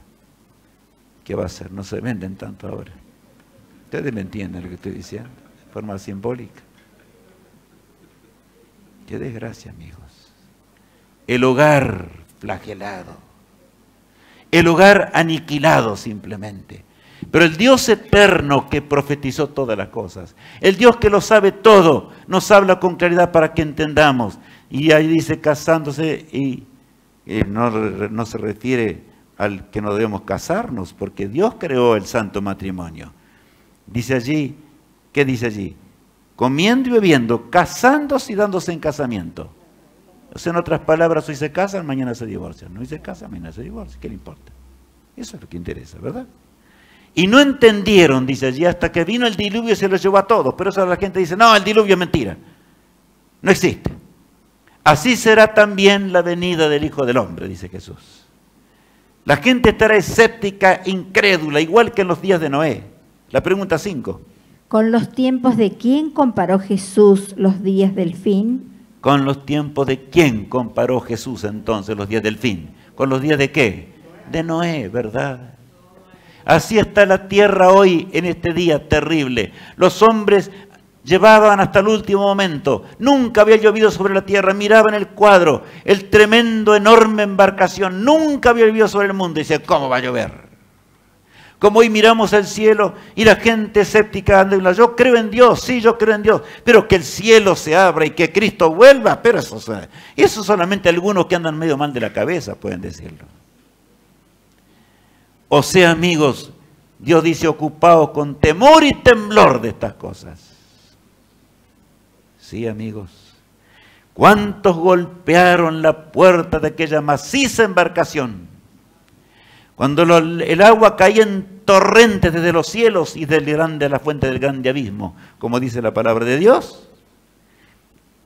¿qué va a hacer? No se venden tanto ahora. Ustedes me entienden lo que estoy diciendo, de forma simbólica. Qué desgracia, amigos. El hogar flagelado. El hogar aniquilado simplemente. Pero el Dios eterno que profetizó todas las cosas, el Dios que lo sabe todo, nos habla con claridad para que entendamos. Y ahí dice casándose y no se refiere al que no debemos casarnos, porque Dios creó el santo matrimonio. Dice allí, ¿qué dice allí? Comiendo y bebiendo, casándose y dándose en casamiento. O sea, en otras palabras, hoy se casan, mañana se divorcian. Hoy se casan, mañana se divorcian. ¿Qué le importa? Eso es lo que interesa, ¿verdad? Y no entendieron, dice allí, hasta que vino el diluvio y se los llevó a todos. Pero eso la gente dice, no, el diluvio es mentira. No existe. Así será también la venida del Hijo del Hombre, dice Jesús. La gente estará escéptica, incrédula, igual que en los días de Noé. La pregunta 5. ¿Con los tiempos de quién comparó Jesús los días del fin? ¿Con los tiempos de quién comparó Jesús entonces los días del fin? ¿Con los días de qué? De Noé, ¿verdad? Así está la tierra hoy en este día terrible. Los hombres llevaban hasta el último momento. Nunca había llovido sobre la tierra. Miraban el cuadro, el tremendo, enorme embarcación. Nunca había llovido sobre el mundo. Y dice, ¿cómo va a llover? Como hoy miramos el cielo y la gente escéptica anda, yo creo en Dios, sí, yo creo en Dios, pero que el cielo se abra y que Cristo vuelva, pero eso solamente algunos que andan medio mal de la cabeza pueden decirlo. O sea, amigos, Dios dice, ocupaos con temor y temblor de estas cosas. Sí, amigos. ¿Cuántos golpearon la puerta de aquella maciza embarcación? Cuando el agua caía en torrentes desde los cielos y de la fuente del grande abismo, como dice la palabra de Dios.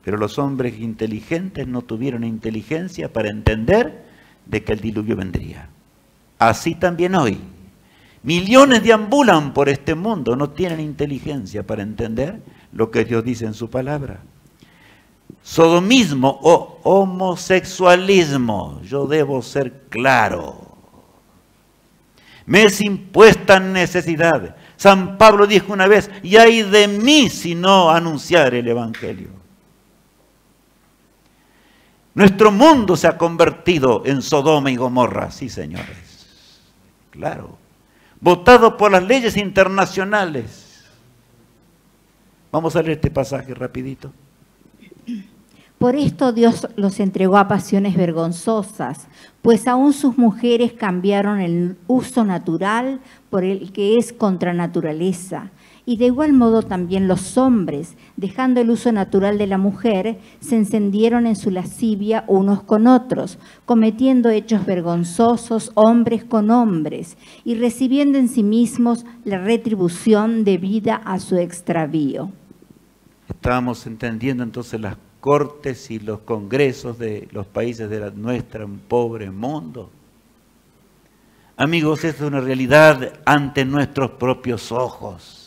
Pero los hombres inteligentes no tuvieron inteligencia para entender de que el diluvio vendría. Así también hoy. Millones deambulan por este mundo, no tienen inteligencia para entender lo que Dios dice en su palabra. Sodomismo o homosexualismo, yo debo ser claro. Me es impuesta necesidad. San Pablo dijo una vez, y ay de mí si no anunciar el Evangelio. Nuestro mundo se ha convertido en Sodoma y Gomorra, sí señores, claro, votado por las leyes internacionales. Vamos a leer este pasaje rapidito. Por esto Dios los entregó a pasiones vergonzosas, pues aún sus mujeres cambiaron el uso natural por el que es contra naturaleza. Y de igual modo también los hombres, dejando el uso natural de la mujer, se encendieron en su lascivia unos con otros, cometiendo hechos vergonzosos hombres con hombres, y recibiendo en sí mismos la retribución debida a su extravío. Estábamos entendiendo entonces las cortes y los congresos de los países de nuestro pobre mundo. Amigos, esto es una realidad ante nuestros propios ojos.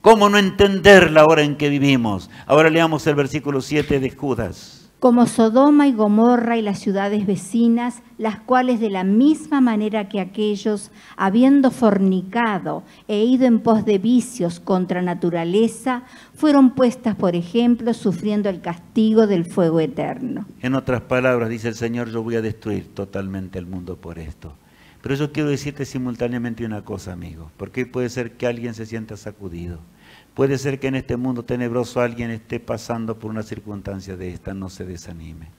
¿Cómo no entender la hora en que vivimos? Ahora leamos el versículo 7 de Judas. Como Sodoma y Gomorra y las ciudades vecinas, las cuales de la misma manera que aquellos, habiendo fornicado e ido en pos de vicios contra naturaleza, fueron puestas por ejemplo, sufriendo el castigo del fuego eterno. En otras palabras, dice el Señor, yo voy a destruir totalmente el mundo por esto. Pero yo quiero decirte simultáneamente una cosa, amigo, porque puede ser que alguien se sienta sacudido. Puede ser que en este mundo tenebroso alguien esté pasando por una circunstancia de esta, no se desanime.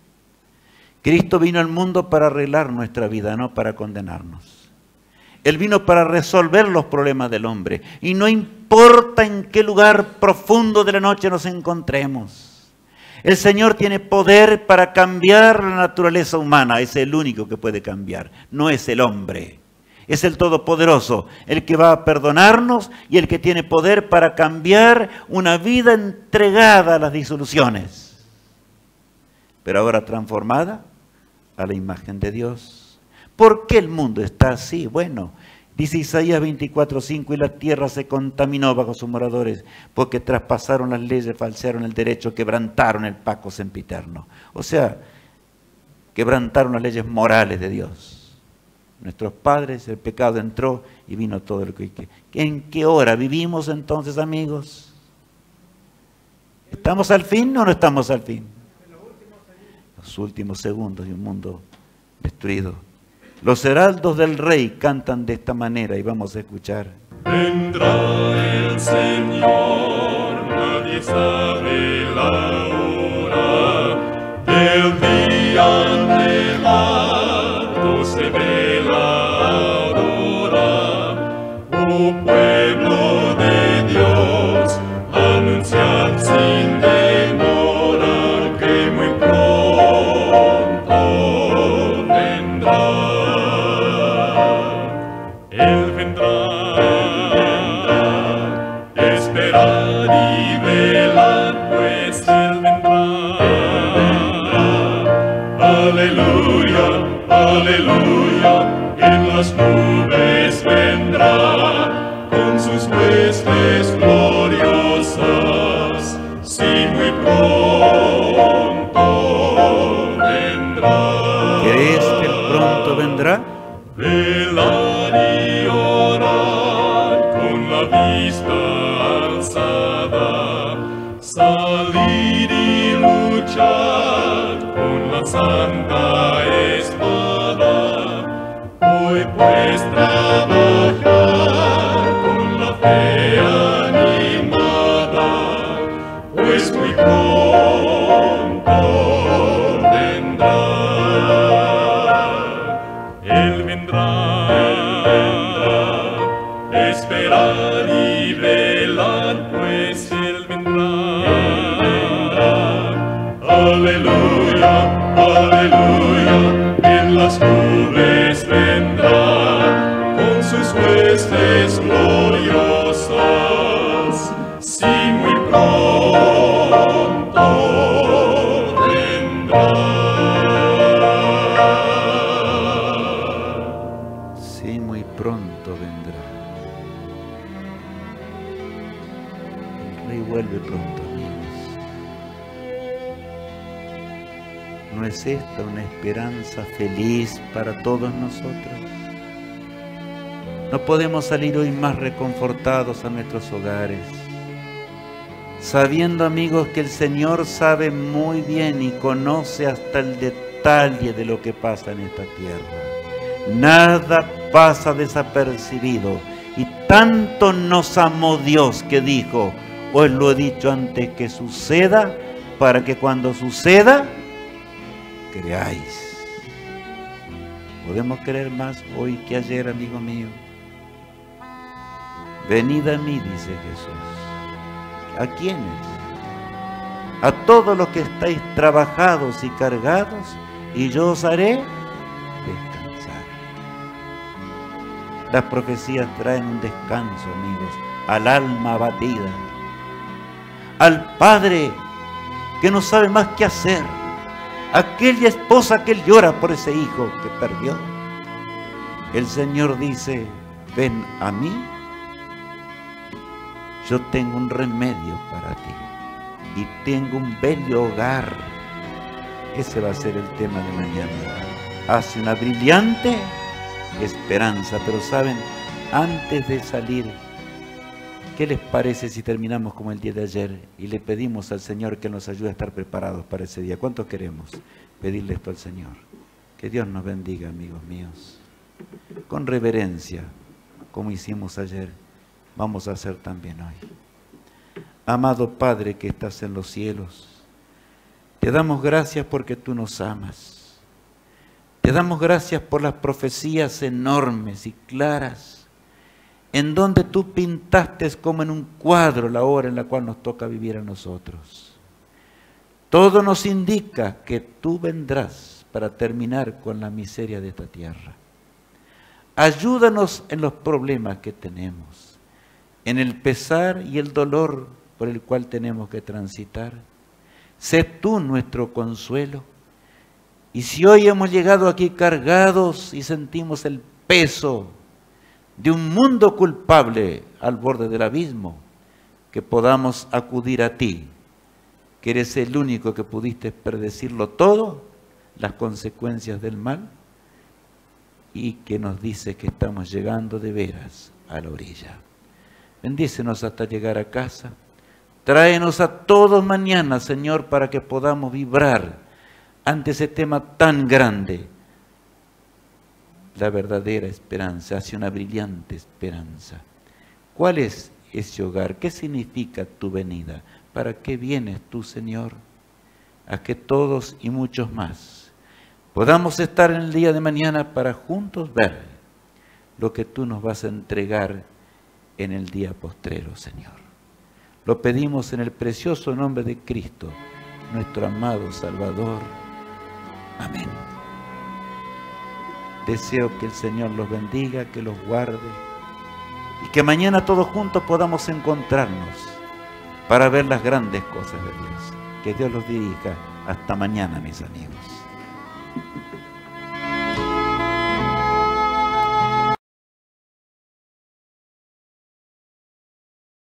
Cristo vino al mundo para arreglar nuestra vida, no para condenarnos. Él vino para resolver los problemas del hombre. Y no importa en qué lugar profundo de la noche nos encontremos. El Señor tiene poder para cambiar la naturaleza humana. Es el único que puede cambiar, no es el hombre. Es el Todopoderoso, el que va a perdonarnos y el que tiene poder para cambiar una vida entregada a las disoluciones, pero ahora transformada a la imagen de Dios. ¿Por qué el mundo está así? Bueno, dice Isaías 24:5, y la tierra se contaminó bajo sus moradores, porque traspasaron las leyes, falsearon el derecho, quebrantaron el pacto sempiterno. O sea, quebrantaron las leyes morales de Dios. Nuestros padres, el pecado entró y vino todo lo que... ¿En qué hora vivimos entonces, amigos? ¿Estamos al fin o no estamos al fin? Los últimos segundos de un mundo destruido. Los heraldos del Rey cantan de esta manera y vamos a escuchar. Vendrá el Señor, nadie sabe la hora, del día anhelado se ve. Oh pueblo de Dios, anunciad sin demora que muy pronto vendrá. Él vendrá, esperad y velad, pues Él vendrá. Aleluya, aleluya, en las nubes vendrá, con sus huestes gloriosas, sí, muy pronto vendrá. ¿Crees que pronto vendrá? Velar y orar con la vista alzada, salir y luchar con la santa espada. Hoy pues trabajar con la fe animada, pues muy pronto vendrá. Él vendrá, las nubes vendrá con sus huestes gloriosas. Sí, muy pronto vendrá. Sí, muy pronto vendrá. El Rey vuelve pronto, amigos. ¿No es esta una esperanza feliz para todos nosotros? No podemos salir hoy más reconfortados a nuestros hogares, sabiendo, amigos, que el Señor sabe muy bien y conoce hasta el detalle de lo que pasa en esta tierra. Nada pasa desapercibido, y tanto nos amó Dios que dijo: os lo he dicho antes que suceda, para que cuando suceda, creáis. ¿Podemos creer más hoy que ayer, amigo mío? Venid a mí, dice Jesús. ¿A quiénes? A todos los que estáis trabajados y cargados, y yo os haré descansar. Las profecías traen un descanso, amigos, al alma abatida, al padre que no sabe más qué hacer, aquella esposa que él llora por ese hijo que perdió. El Señor dice: ven a mí, yo tengo un remedio para ti y tengo un bello hogar. Ese va a ser el tema de mañana. Hace una brillante esperanza. Pero saben, antes de salir, ¿qué les parece si terminamos como el día de ayer y le pedimos al Señor que nos ayude a estar preparados para ese día? ¿Cuántos queremos pedirle esto al Señor? Que Dios nos bendiga, amigos míos. Con reverencia, como hicimos ayer, vamos a hacer también hoy. Amado Padre que estás en los cielos, te damos gracias porque tú nos amas. Te damos gracias por las profecías enormes y claras, en donde tú pintaste como en un cuadro la hora en la cual nos toca vivir a nosotros. Todo nos indica que tú vendrás para terminar con la miseria de esta tierra. Ayúdanos en los problemas que tenemos, en el pesar y el dolor por el cual tenemos que transitar. Sé tú nuestro consuelo. Y si hoy hemos llegado aquí cargados y sentimos el peso de un mundo culpable al borde del abismo, que podamos acudir a ti, que eres el único que pudiste predecirlo todo, las consecuencias del mal, y que nos dice que estamos llegando de veras a la orilla. Bendícenos hasta llegar a casa. Tráenos a todos mañana, Señor, para que podamos vibrar ante ese tema tan grande. La verdadera esperanza, hacia una brillante esperanza. ¿Cuál es ese hogar? ¿Qué significa tu venida? ¿Para qué vienes tú, Señor? A que todos y muchos más podamos estar en el día de mañana para juntos ver lo que tú nos vas a entregar en el día postrero, Señor. Lo pedimos en el precioso nombre de Cristo, nuestro amado Salvador. Amén. Deseo que el Señor los bendiga, que los guarde y que mañana todos juntos podamos encontrarnos para ver las grandes cosas de Dios. Que Dios los dirija. Hasta mañana, mis amigos.